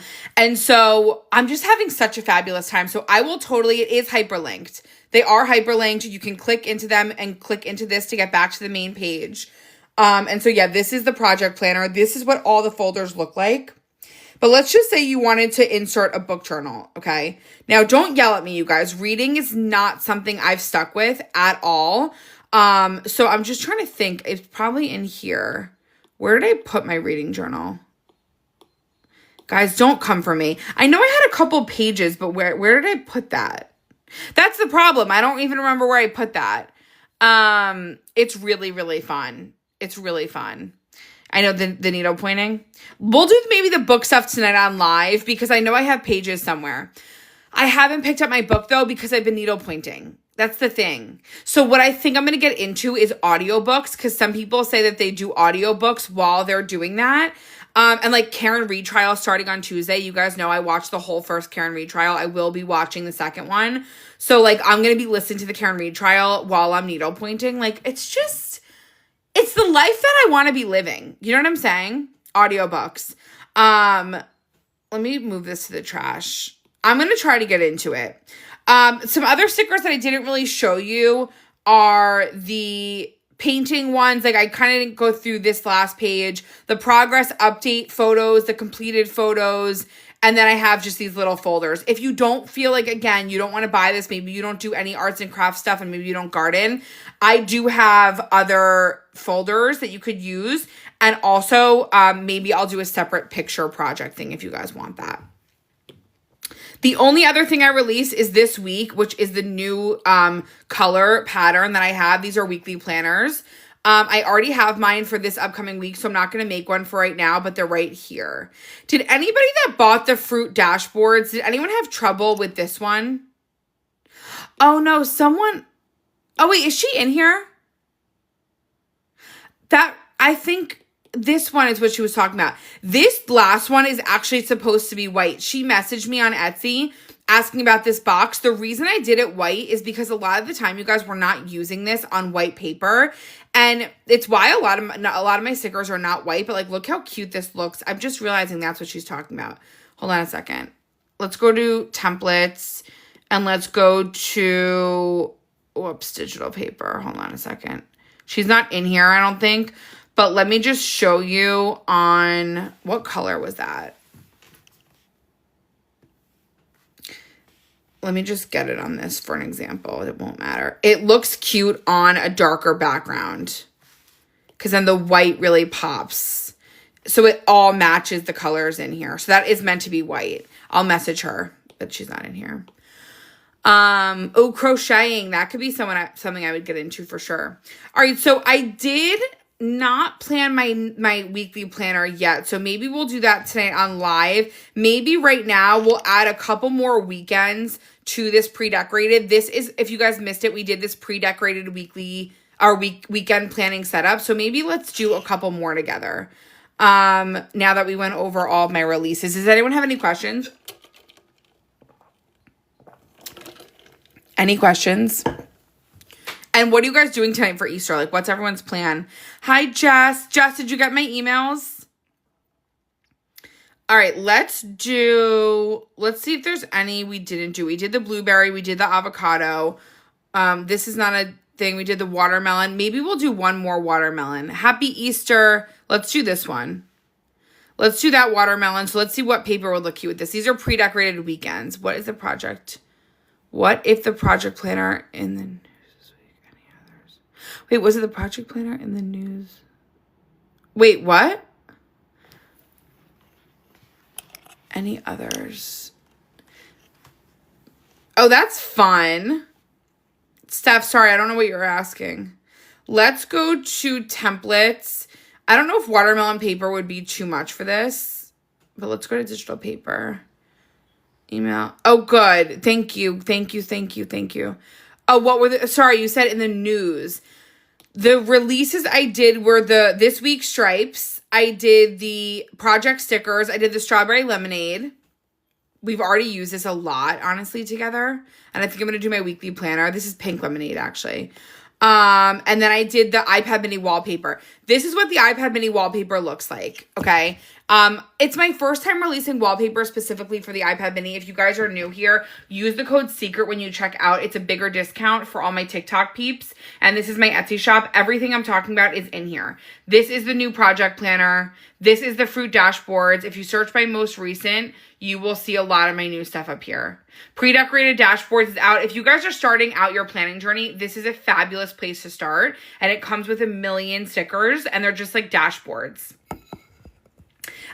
so I'm just having such a fabulous time. So it is hyperlinked. They are hyperlinked. You can click into them and click into this to get back to the main page. And so, yeah, this is the project planner. This is what all the folders look like. But let's just say you wanted to insert a book journal, okay? Now, don't yell at me, you guys. Reading is not something I've stuck with at all. So I'm just trying to think. It's probably in here. Where did I put my reading journal? Guys, don't come for me. I know I had a couple pages, but where did I put that? That's the problem. I don't even remember where I put that. It's really, really fun. It's really fun. I know the needle pointing. We'll do maybe the book stuff tonight on live because I know I have pages somewhere. I haven't picked up my book though because I've been needle pointing. That's the thing. So what I think I'm going to get into is audiobooks because some people say that they do audiobooks while they're doing that. And like Karen Reed trial starting on Tuesday. You guys know I watched the whole first Karen Reed trial. I will be watching the second one. So like I'm going to be listening to the Karen Reed trial while I'm needle pointing. Like it's the life that I want to be living. You know what I'm saying? Audiobooks. Let me move this to the trash. I'm going to try to get into it. Some other stickers that I didn't really show you are the painting ones. Like, I kind of didn't go through this last page. The progress update photos, the completed photos, and then I have just these little folders. If you don't feel like, again, you don't want to buy this, maybe you don't do any arts and crafts stuff, and maybe you don't garden, I do have other folders that you could use. And also, maybe I'll do a separate picture project thing if you guys want that. The only other thing I release is this week, which is the new color pattern that I have. These are weekly planners. I already have mine for this upcoming week, so I'm not going to make one for right now, but they're right here. Did anybody that bought the fruit dashboards, did anyone have trouble with this one? Oh, no, someone... Oh, wait, is she in here? I think... This one is what she was talking about. This last one is actually supposed to be white. She messaged me on Etsy asking about this box. The reason I did it white is because a lot of the time you guys were not using this on white paper. And it's why a lot of my stickers are not white. But like, look how cute this looks. I'm just realizing that's what she's talking about. Hold on a second. Let's go to templates and let's go to, whoops, digital paper. Hold on a second. She's not in here, I don't think. But let me just show you on, what color was that? Let me just get it on this for an example. It won't matter. It looks cute on a darker background because then the white really pops. So it all matches the colors in here. So that is meant to be white. I'll message her, but she's not in here. Oh, crocheting. That could be something I would get into for sure. All right, so I did not plan my weekly planner yet, so maybe we'll do that tonight on live. Maybe right now we'll add a couple more weekends to this pre-decorated. This is, if you guys missed it, we did this pre-decorated weekend planning setup, so maybe let's do a couple more together now that we went over all of my releases. Does anyone have any questions? Any questions? And what are you guys doing tonight for Easter? Like, what's everyone's plan? Hi, Jess. Jess, did you get my emails? All right, let's see if there's any we didn't do. We did the blueberry. We did the avocado. This is not a thing. We did the watermelon. Maybe we'll do one more watermelon. Happy Easter. Let's do this one. Let's do that watermelon. So let's see what paper will look cute with this. These are pre-decorated weekends. What is the project? What if the project planner in the... Wait, was it the project planner in the news? Wait, what? Any others? Oh, that's fun. Steph, sorry, I don't know what you're asking. Let's go to templates. I don't know if watermelon paper would be too much for this, but let's go to digital paper. Email. Oh, good. Thank you. Oh, what were the... Sorry, you said in the news. The releases I did were this week's stripes. I did the project stickers. I did the strawberry lemonade. We've already used this a lot, honestly, together. And I think I'm going to do my weekly planner. This is pink lemonade, actually. And then I did the iPad mini wallpaper. This is what the iPad mini wallpaper looks like, okay? It's my first time releasing wallpaper specifically for the iPad mini. If you guys are new here, use the code SECRET when you check out. It's a bigger discount for all my TikTok peeps. And this is my Etsy shop. Everything I'm talking about is in here. This is the new project planner. This is the fruit dashboards. If you search by most recent, you will see a lot of my new stuff up here. Pre-decorated dashboards is out. If you guys are starting out your planning journey, this is a fabulous place to start. And it comes with 1 million stickers, and they're just like dashboards.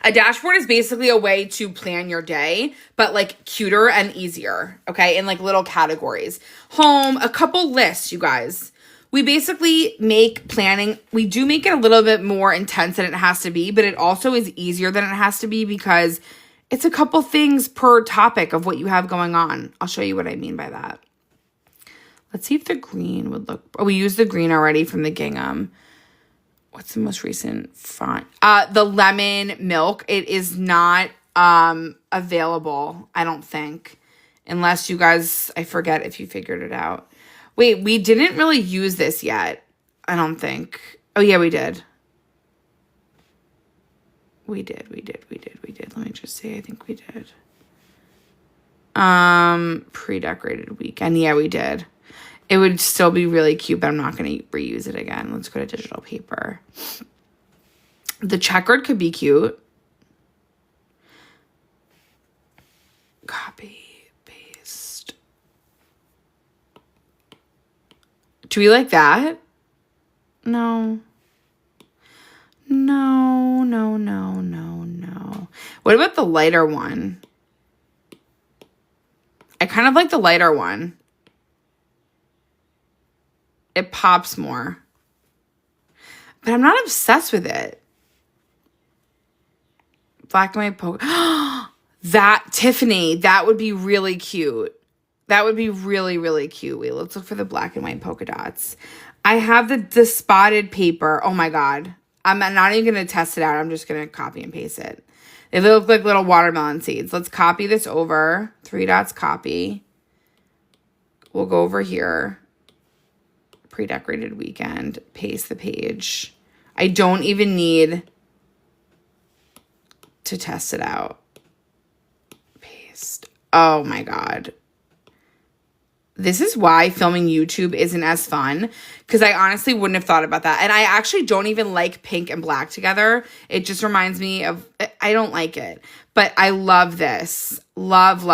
A dashboard is basically a way to plan your day, but like cuter and easier, okay? In like little categories. Home, a couple lists, you guys. We basically make planning, we do make it a little bit more intense than it has to be, but it also is easier than it has to be because it's a couple things per topic of what you have going on. I'll show you what I mean by that. Let's see if the green would look... Oh, we used the green already from the gingham. What's the most recent font? The lemon milk. It is not available, I don't think. Unless you guys... I forget if you figured it out. Wait, we didn't really use this yet. I don't think. Oh, yeah, we did. We did. Let me just see. I think we did. Pre-decorated weekend. Yeah, we did. It would still be really cute, but I'm not going to reuse it again. Let's go to digital paper. The checkered could be cute. Copy, paste. Do we like that? No. What about the lighter one? I kind of like the lighter one. It pops more. But I'm not obsessed with it. Black and white polka. That, Tiffany, that would be really cute. That would be really, really cute. Wait, let's look for the black and white polka dots. I have the spotted paper. Oh my God. I'm not even going to test it out. I'm just going to copy and paste it. They look like little watermelon seeds. Let's copy this over. 3 dots, copy. We'll go over here. Pre-decorated weekend. Paste the page. I don't even need to test it out. Paste. Oh my God. This is why filming YouTube isn't as fun, because I honestly wouldn't have thought about that. And I actually don't even like pink and black together. It just reminds me of, I don't like it. But I love this. Love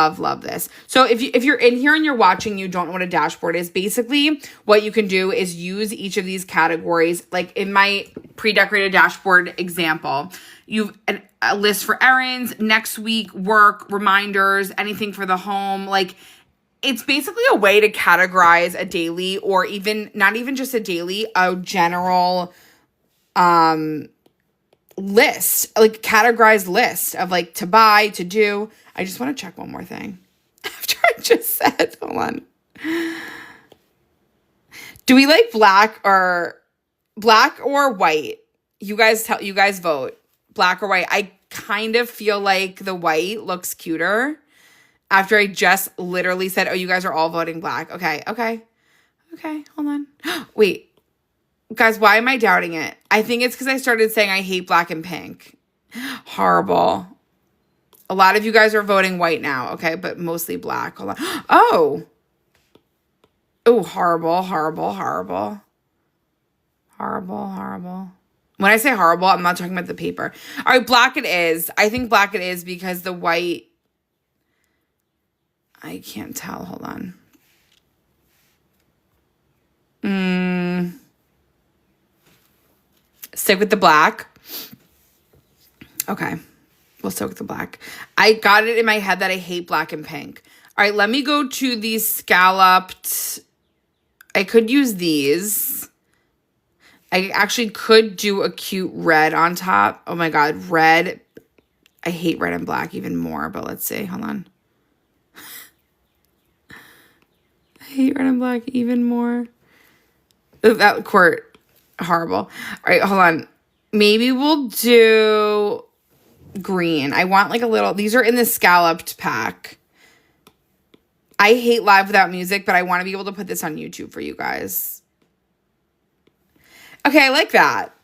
this. So if you're in here and you're watching, you don't know what a dashboard is, basically what you can do is use each of these categories. Like in my pre-decorated dashboard example, you've a list for errands, next week, work, reminders, anything for the home. Like, it's basically a way to categorize a daily, or even not even just a daily, a general list, like categorized list of like to buy, to do. I just want to check one more thing after I just said, hold on. Do we like black or white? You guys vote. Black or white? I kind of feel like the white looks cuter. After I just literally said, oh, you guys are all voting black. Okay, hold on. Wait, guys, why am I doubting it? I think it's because I started saying I hate black and pink. Horrible. A lot of you guys are voting white now, okay, but mostly black. Hold on. Oh, horrible. When I say horrible, I'm not talking about the paper. All right, black it is. I think black it is because the white, I can't tell. Hold on. Stick with the black. Okay. We'll stick with the black. I got it in my head that I hate black and pink. All right, let me go to these scalloped. I could use these. I actually could do a cute red on top. Oh my God, red. I hate red and black even more, but let's see. Hold on. I hate red and black even more. That quart, horrible. All right, hold on. Maybe we'll do green. I want like a little, these are in the scalloped pack. I hate live without music, but I want to be able to put this on YouTube for you guys. Okay, I like that.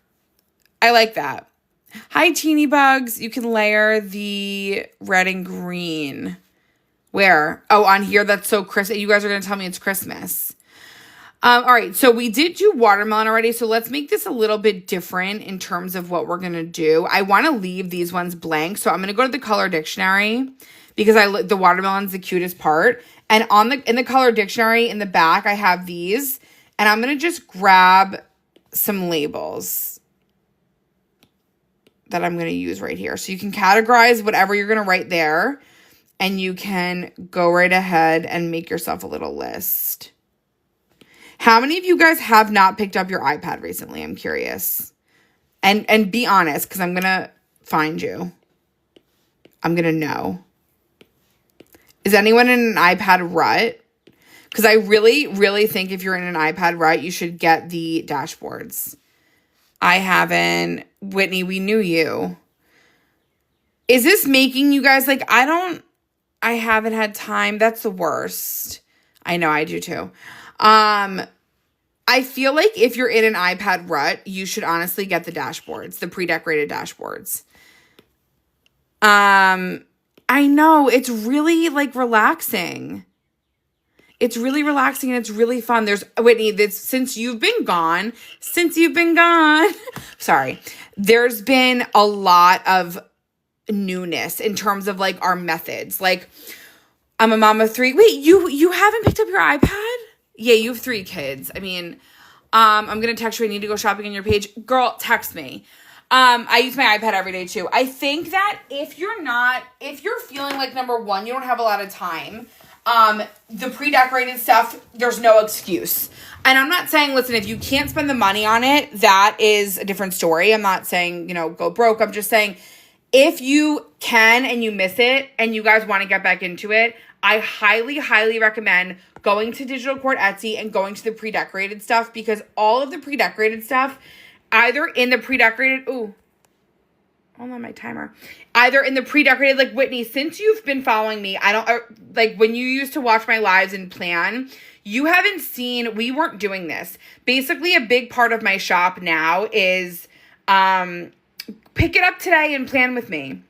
Hi, teeny bugs. You can layer the red and green. Where? Oh, on here. That's so Christmas. You guys are going to tell me it's Christmas. All right. So we did do watermelon already. So let's make this a little bit different in terms of what we're going to do. I want to leave these ones blank. So I'm going to go to the color dictionary because the watermelon's the cutest part. And in the color dictionary in the back, I have these. And I'm going to just grab some labels that I'm going to use right here. So you can categorize whatever you're going to write there. And you can go right ahead and make yourself a little list. How many of you guys have not picked up your iPad recently? I'm curious. And be honest, because I'm going to find you. I'm going to know. Is anyone in an iPad rut? Because I really, really think if you're in an iPad rut, you should get the dashboards. I haven't. Whitney, we knew you. Is this making you guys like, I haven't had time. That's the worst. I know, I do too. I feel like if you're in an iPad rut, you should honestly get the dashboards, the pre-decorated dashboards. I know, it's really like relaxing. It's really relaxing and it's really fun. There's Whitney, that's since you've been gone, sorry, there's been a lot of newness in terms of like our methods. Like, I'm a mom of 3. Wait, you haven't picked up your iPad? Yeah, you have 3 kids. I mean, I'm gonna text you. I need to go shopping on your page. Girl, text me. I use my iPad every day too. I think that if you're feeling like, number one, you don't have a lot of time, the pre-decorated stuff, there's no excuse. And I'm not saying, listen, if you can't spend the money on it, that is a different story. I'm not saying, go broke. I'm just saying, if you can and you miss it and you guys want to get back into it, I highly, highly recommend going to Digital Court Etsy and going to the pre-decorated stuff, because all of the pre-decorated stuff, either in the pre-decorated, hold on my timer. Either in the pre-decorated, like Whitney, since you've been following me, like when you used to watch my lives and plan, you haven't seen, we weren't doing this. Basically, a big part of my shop now is pick it up today and plan with me.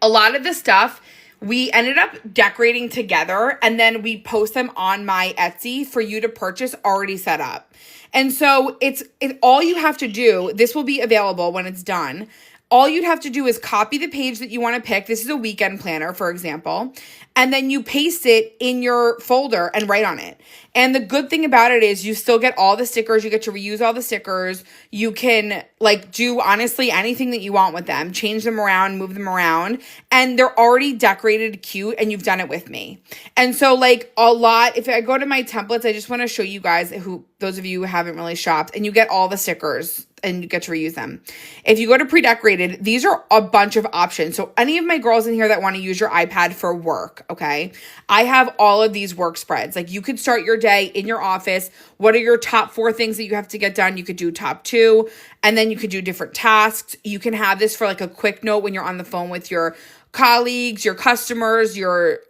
A lot of the stuff we ended up decorating together, and then we post them on my Etsy for you to purchase already set up. And so it's all you have to do. This will be available when it's done. All you'd have to do is copy the page that you want to pick. This is a weekend planner, for example. And then you paste it in your folder and write on it. And the good thing about it is you still get all the stickers. You get to reuse all the stickers. You can do honestly anything that you want with them. Change them around, move them around. And they're already decorated cute, and you've done it with me. And so a lot, if I go to my templates, I just want to show you guys, those of you who haven't really shopped, and you get all the stickers and you get to reuse them. If you go to pre-decorated, these are a bunch of options. So any of my girls in here that want to use your iPad for work, okay? I have all of these work spreads. Like, you could start your day in your office. What are your top 4 things that you have to get done? You could do top 2, and then you could do different tasks. You can have this for a quick note when you're on the phone with your colleagues, your customers, your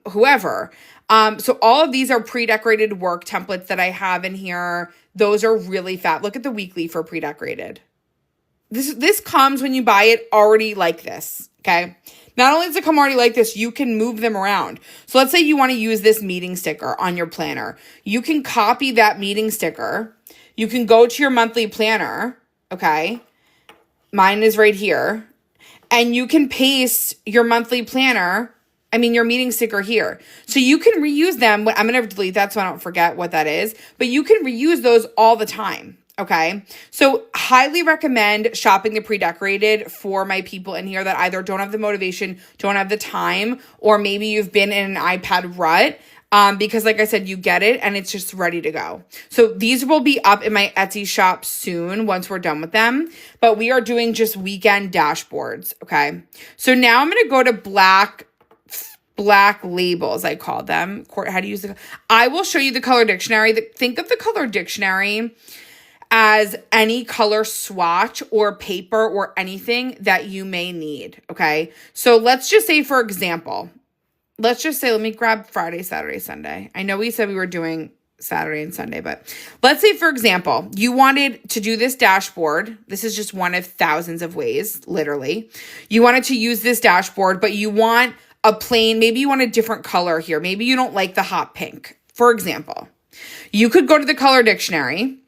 whoever. So all of these are pre-decorated work templates that I have in here. Those are really fat. Look at the weekly for pre-decorated. This comes when you buy it already like this, okay? Not only does it come already like this, you can move them around. So let's say you want to use this meeting sticker on your planner. You can copy that meeting sticker. You can go to your monthly planner, okay? Mine is right here. And you can paste your monthly planner, your meeting sticker here. So you can reuse them. I'm going to delete that so I don't forget what that is. But you can reuse those all the time, okay? So highly recommend shopping the pre-decorated for my people in here that either don't have the motivation, don't have the time, or maybe you've been in an iPad rut. Because like I said, you get it and it's just ready to go. So these will be up in my Etsy shop soon once we're done with them. But we are doing just weekend dashboards, okay? So now I'm going to go to black labels, I call them. How to use it. I will show you the color dictionary. Think of the color dictionary as any color swatch or paper or anything that you may need, okay? So let's just say, for example, let me grab Friday, Saturday, Sunday. I know we said we were doing Saturday and Sunday, but let's say, for example, you wanted to do this dashboard. This is just one of thousands of ways, literally. You wanted to use this dashboard, but you want maybe you want a different color here. Maybe you don't like the hot pink, for example. You could go to the color dictionary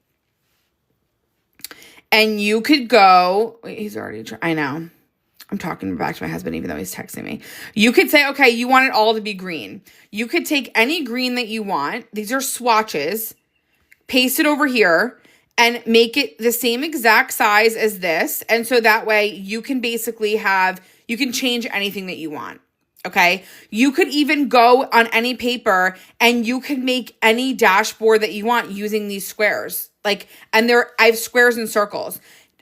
and you could go, I know. I'm talking back to my husband, even though he's texting me. You could say, okay, you want it all to be green. You could take any green that you want. These are swatches. Paste it over here and make it the same exact size as this. And so that way you can basically you can change anything that you want. Okay. You could even go on any paper and you can make any dashboard that you want using these squares. I have squares and circles.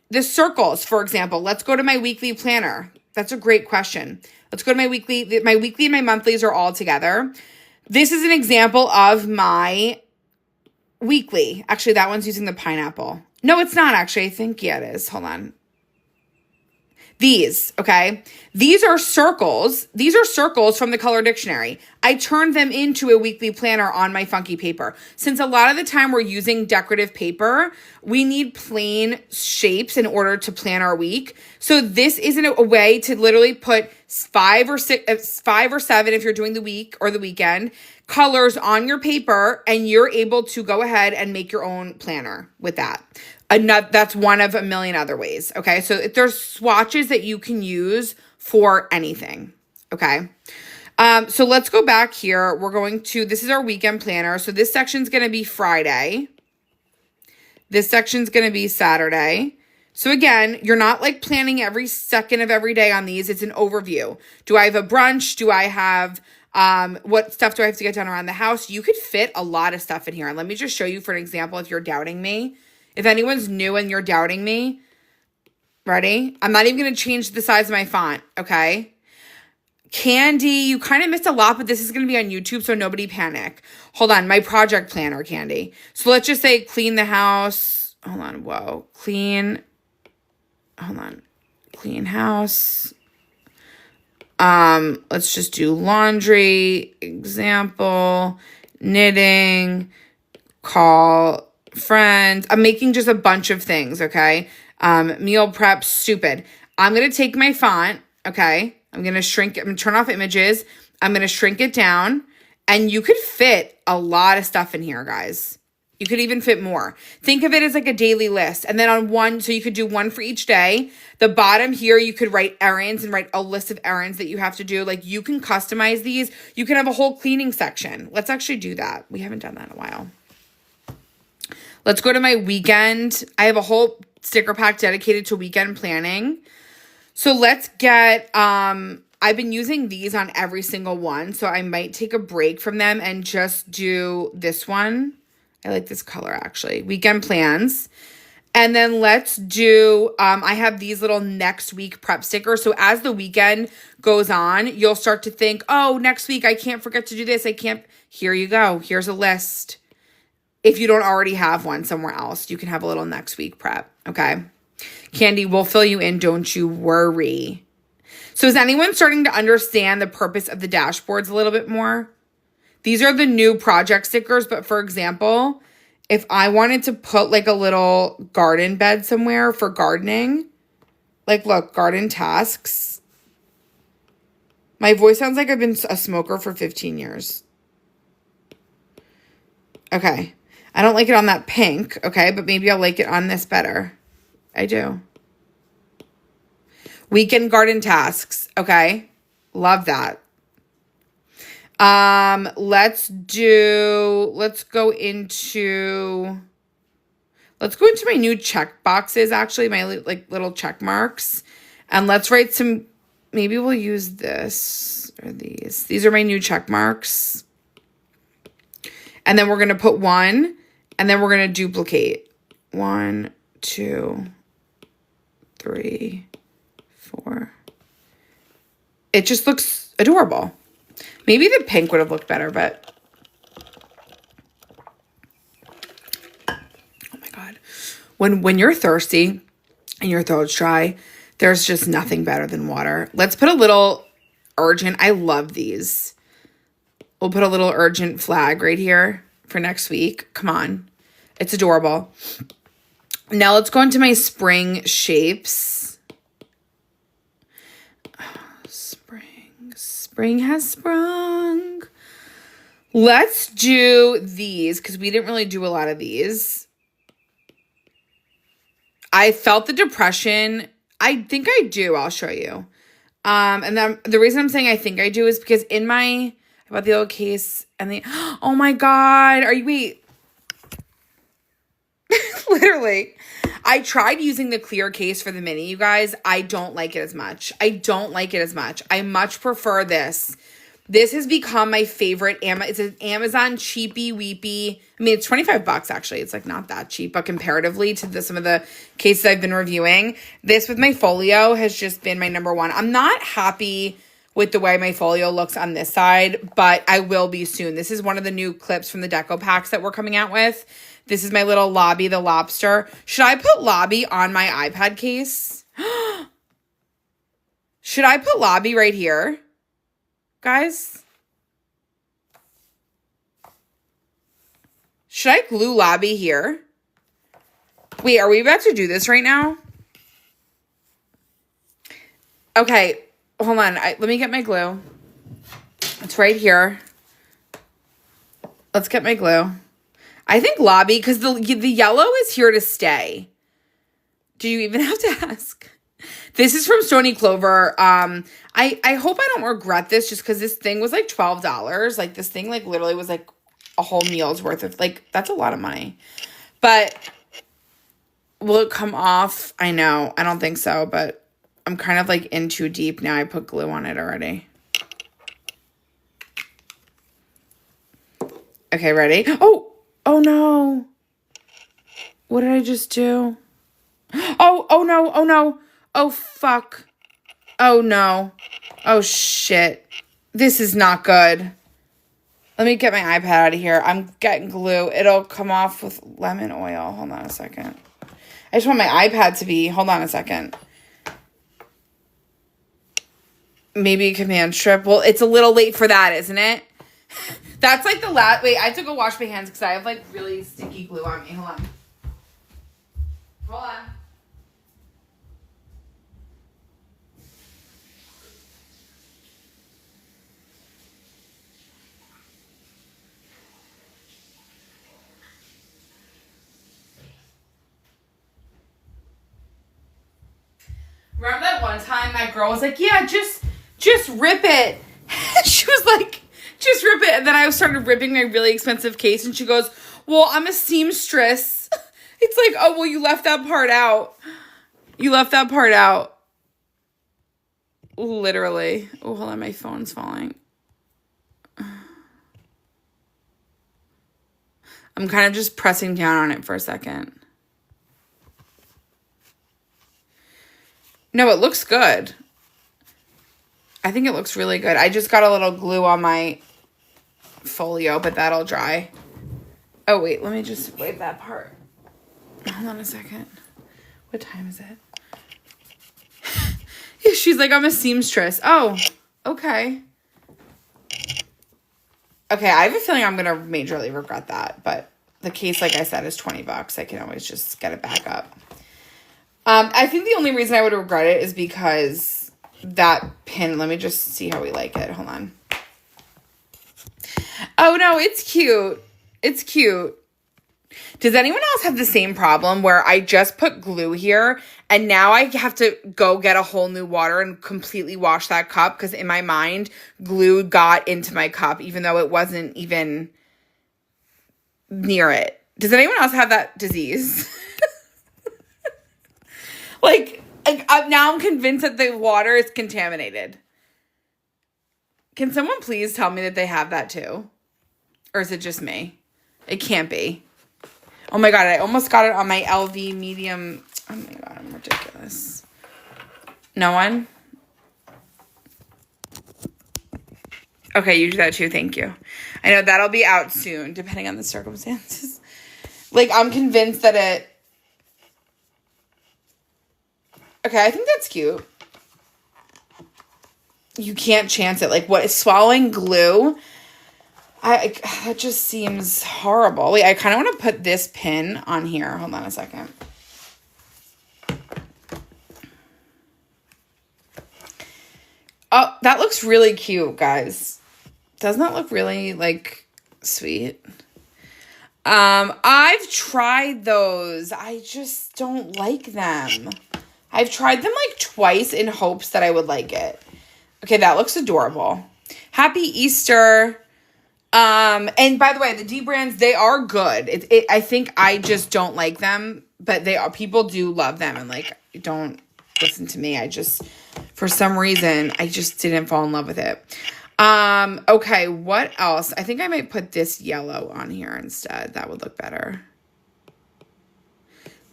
The circles, for example, let's go to my weekly planner. That's a great question. Let's go to my weekly. My weekly and my monthlies are all together. This is an example of my weekly. Actually, that one's using the pineapple. No, it's not actually. I think, yeah, it is. Hold on. These, okay? These are circles. These are circles from the Color Dictionary. I turned them into a weekly planner on my funky paper. Since a lot of the time we're using decorative paper, we need plain shapes in order to plan our week. So this isn't a way to literally put 5 or 7 if you're doing the week or the weekend colors on your paper, and you're able to go ahead and make your own planner with that. That's one of a million other ways. Okay. So there's swatches that you can use for anything. Okay. So let's go back here. This is our weekend planner. So this section's going to be Friday. This section's going to be Saturday. So again, you're not like planning every second of every day on these. It's an overview. Do I have a brunch? Do I have, what stuff do I have to get done around the house? You could fit a lot of stuff in here. And let me just show you for an example if you're doubting me. If anyone's new and you're doubting me, ready? I'm not even going to change the size of my font, okay? Candy, you kind of missed a lot, but this is going to be on YouTube, so nobody panic. Hold on, my project planner, Candy. So let's just say clean the house. Hold on, whoa. Clean house. Let's just do laundry, example, knitting, call friends. I'm making just a bunch of things, okay? Meal prep, stupid. I'm going to take my font, okay? I'm going to shrink it. I'm going to turn off images. I'm going to shrink it down. And you could fit a lot of stuff in here, guys. You could even fit more. Think of it as like a daily list. And then on one, so you could do one for each day. The bottom here, you could write errands and write a list of errands that you have to do. Like you can customize these. You can have a whole cleaning section. Let's actually do that. We haven't done that in a while. Let's go to my weekend. I have a whole sticker pack dedicated to weekend planning. So let's get, I've been using these on every single one. So I might take a break from them and just do this one. I like this color actually. Weekend plans. And then let's do, I have these little next week prep stickers. So as the weekend goes on, you'll start to think, oh, next week I can't forget to do this. Here you go. Here's a list. If you don't already have one somewhere else, you can have a little next week prep, okay? Candy, we'll fill you in, don't you worry. So is anyone starting to understand the purpose of the dashboards a little bit more? These are the new project stickers, but for example, if I wanted to put like a little garden bed somewhere for gardening, like look, garden tasks. My voice sounds like I've been a smoker for 15 years. Okay. I don't like it on that pink, okay? But maybe I'll like it on this better. I do. Weekend garden tasks, okay? Love that. Let's go into my new check boxes, actually, my like little check marks. And let's write some, maybe we'll use this or these. These are my new check marks. And then we're going to put 1. And then we're going to duplicate. 1, 2, 3, 4. It just looks adorable. Maybe the pink would have looked better, but. Oh my God. When you're thirsty and your throat's dry, there's just nothing better than water. Let's put a little urgent. I love these. We'll put a little urgent flag right here for next week. Come on. It's adorable. Now let's go into my spring shapes. Spring has sprung. Let's do these because we didn't really do a lot of these. I felt the depression. I think I do. I'll show you. And then the reason I'm saying I think I do is because in my, I bought the little case and oh my God. Wait. Literally. I tried using the clear case for the mini, you guys. I don't like it as much. I much prefer this. This has become my favorite. It's an Amazon cheapy weepy. I mean, it's $25 actually. It's like not that cheap, but comparatively to some of the cases I've been reviewing, this with my folio has just been my number one. I'm not happy with the way my folio looks on this side, but I will be soon. This is one of the new clips from the deco packs that we're coming out with. This is my little Lobby the lobster. Should I put Lobby on my iPad case? Should I put Lobby right here, guys? Should I glue Lobby here? Wait, are we about to do this right now? Okay, hold on. Let me get my glue. It's right here. Let's get my glue. I think Lobby, because the yellow is here to stay. Do you even have to ask? This is from Stony Clover. I hope I don't regret this just because this thing was like $12. Like this thing like literally was like a whole meal's worth of, like, that's a lot of money. But will it come off? I know. I don't think so, but I'm kind of like in too deep now. I put glue on it already. Okay, ready? Oh no. What did I just do? Oh no. Oh, fuck. Oh, no. Oh, shit. This is not good. Let me get my iPad out of here. I'm getting glue. It'll come off with lemon oil. Hold on a second. I just want my iPad to be... Hold on a second. Maybe Command Strip. Well, it's a little late for that, isn't it? That's like the last... Wait, I have to go wash my hands because I have like really sticky glue on me. Hold on. Hold on. Remember that one time my girl was like, yeah, just rip it. She was like, just rip it. And then I started ripping my really expensive case and she goes, well, I'm a seamstress. It's like, oh, well, you left that part out. You left that part out. Literally. Oh, hold on, my phone's falling. I'm kind of just pressing down on it for a second. No, it looks good. I think it looks really good. I just got a little glue on my folio, but that'll dry. Oh, wait, let me just wipe that part. Hold on a second. What time is it? Yeah, she's like, I'm a seamstress. Oh, okay. Okay, I have a feeling I'm going to majorly regret that, but the case, like I said, is $20. I can always just get it back up. I think the only reason I would regret it is because that pin, let me just see how we like it. Hold on. Oh, no, it's cute. It's cute. Does anyone else have the same problem where I just put glue here and now I have to go get a whole new water and completely wash that cup because in my mind, glue got into my cup even though it wasn't even near it. Does anyone else have that disease? Like, now I'm convinced that the water is contaminated. Can someone please tell me that they have that too? Or is it just me? It can't be. Oh my God, I almost got it on my LV medium. Oh my God, I'm ridiculous. No one? Okay, you do that too, thank you. I know that'll be out soon, depending on the circumstances. Like, I'm convinced that it... Okay, I think that's cute. You can't chance it. Like, what is swallowing glue? That just seems horrible. Wait, I kind of want to put this pin on here. Hold on a second. Oh, that looks really cute, guys. Doesn't that look really, like, sweet? I've tried those. I just don't like them. I've tried them like twice in hopes that I would like it. Okay, that looks adorable. Happy Easter. And by the way, the D brands, they are good. I think I just don't like them, but people do love them and like, don't listen to me. For some reason, I just didn't fall in love with it. Okay, what else? I think I might put this yellow on here instead. That would look better.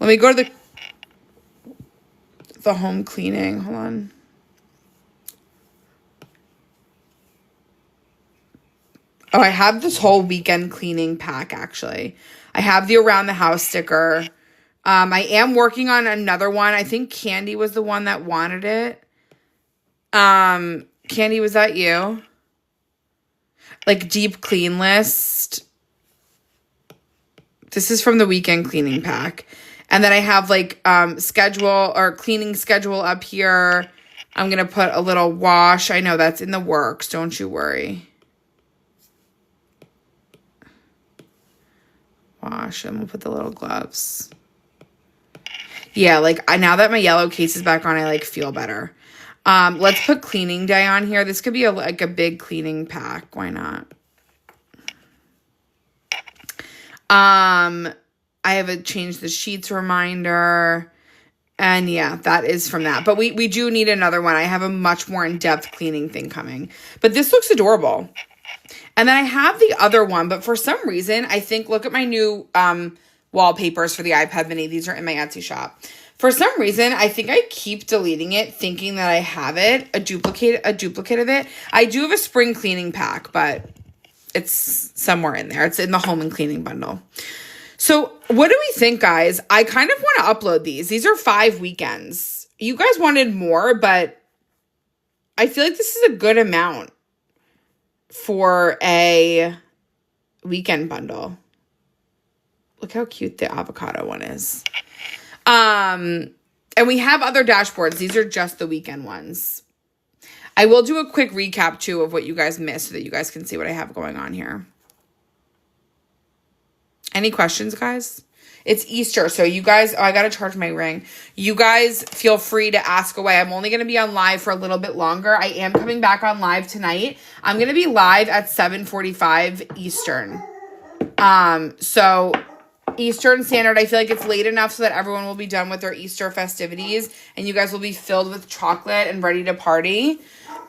Let me go to the home cleaning. Hold on. Oh, I have this whole weekend cleaning pack, actually. I have the around the house sticker. I am working on another one. I think Candy was the one that wanted it. Candy, was that you? Like deep clean list. This is from the weekend cleaning pack. And then I have like schedule or cleaning schedule up here. I'm going to put a little wash. I know that's in the works. Don't you worry. Wash, and we'll put the little gloves. Yeah, like now that my yellow case is back on, I like feel better. Let's put cleaning day on here. This could be like a big cleaning pack. Why not? I have a change the sheets reminder. And yeah, that is from that. But we do need another one. I have a much more in-depth cleaning thing coming. But this looks adorable. And then I have the other one, but for some reason, I think, look at my new wallpapers for the iPad mini. These are in my Etsy shop. For some reason, I think I keep deleting it, thinking that I have it, a duplicate of it. I do have a spring cleaning pack, but it's somewhere in there. It's in the home and cleaning bundle. So what do we think, guys? I kind of want to upload these. These are 5 weekends. You guys wanted more, but I feel like this is a good amount for a weekend bundle. Look how cute the avocado one is. And we have other dashboards. These are just the weekend ones. I will do a quick recap too of what you guys missed so that you guys can see what I have going on here. Any questions, guys? It's Easter, so you guys, I gotta charge my ring. You guys feel free to ask away. I'm only gonna be on live for a little bit longer. I am coming back on live tonight. I'm gonna be live at 7:45 Eastern. So Eastern Standard, I feel like it's late enough so that everyone will be done with their Easter festivities and you guys will be filled with chocolate and ready to party.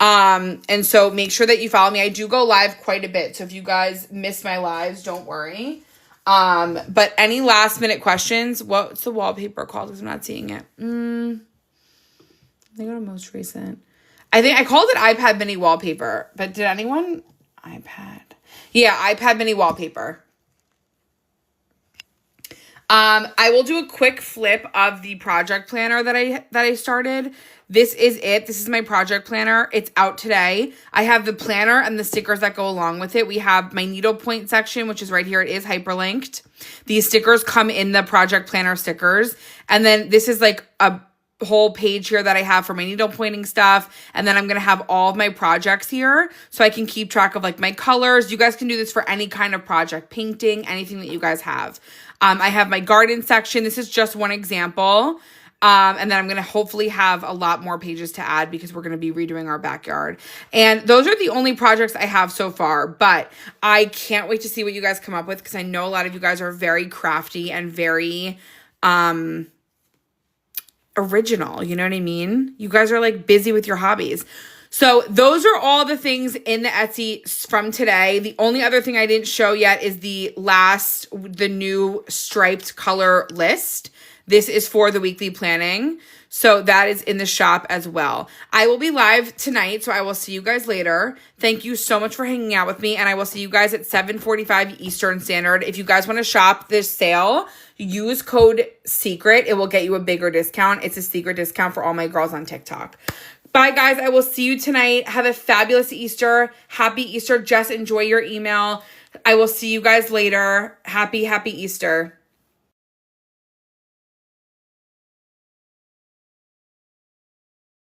And so make sure that you follow me. I do go live quite a bit, so if you guys miss my lives, don't worry. But any last minute questions? What's the wallpaper called? Because I'm not seeing it. I think on most recent. I think I called it iPad mini wallpaper, but did anyone? iPad. Yeah, iPad mini wallpaper. I will do a quick flip of the project planner that I started. This is it. This is my project planner. It's out today. I have the planner and the stickers that go along with it. We have my needlepoint section, which is right here. It is hyperlinked. These stickers come in the project planner stickers. And then this is like a whole page here that I have for my needle pointing stuff. And then I'm going to have all of my projects here so I can keep track of like my colors. You guys can do this for any kind of project, painting, anything that you guys have. I have my garden section. This is just one example. And then I'm going to hopefully have a lot more pages to add because we're going to be redoing our backyard. And those are the only projects I have so far, but I can't wait to see what you guys come up with because I know a lot of you guys are very crafty and very original. You know what I mean? You guys are like busy with your hobbies. So those are all the things in the Etsy from today. The only other thing I didn't show yet is the new striped color list. This is for the weekly planning. So that is in the shop as well. I will be live tonight, so I will see you guys later. Thank you so much for hanging out with me, and I will see you guys at 7:45 Eastern Standard. If you guys want to shop this sale, use code SECRET. It will get you a bigger discount. It's a secret discount for all my girls on TikTok. Bye, guys. I will see you tonight. Have a fabulous Easter. Happy Easter. Jess, enjoy your email. I will see you guys later. Happy Easter.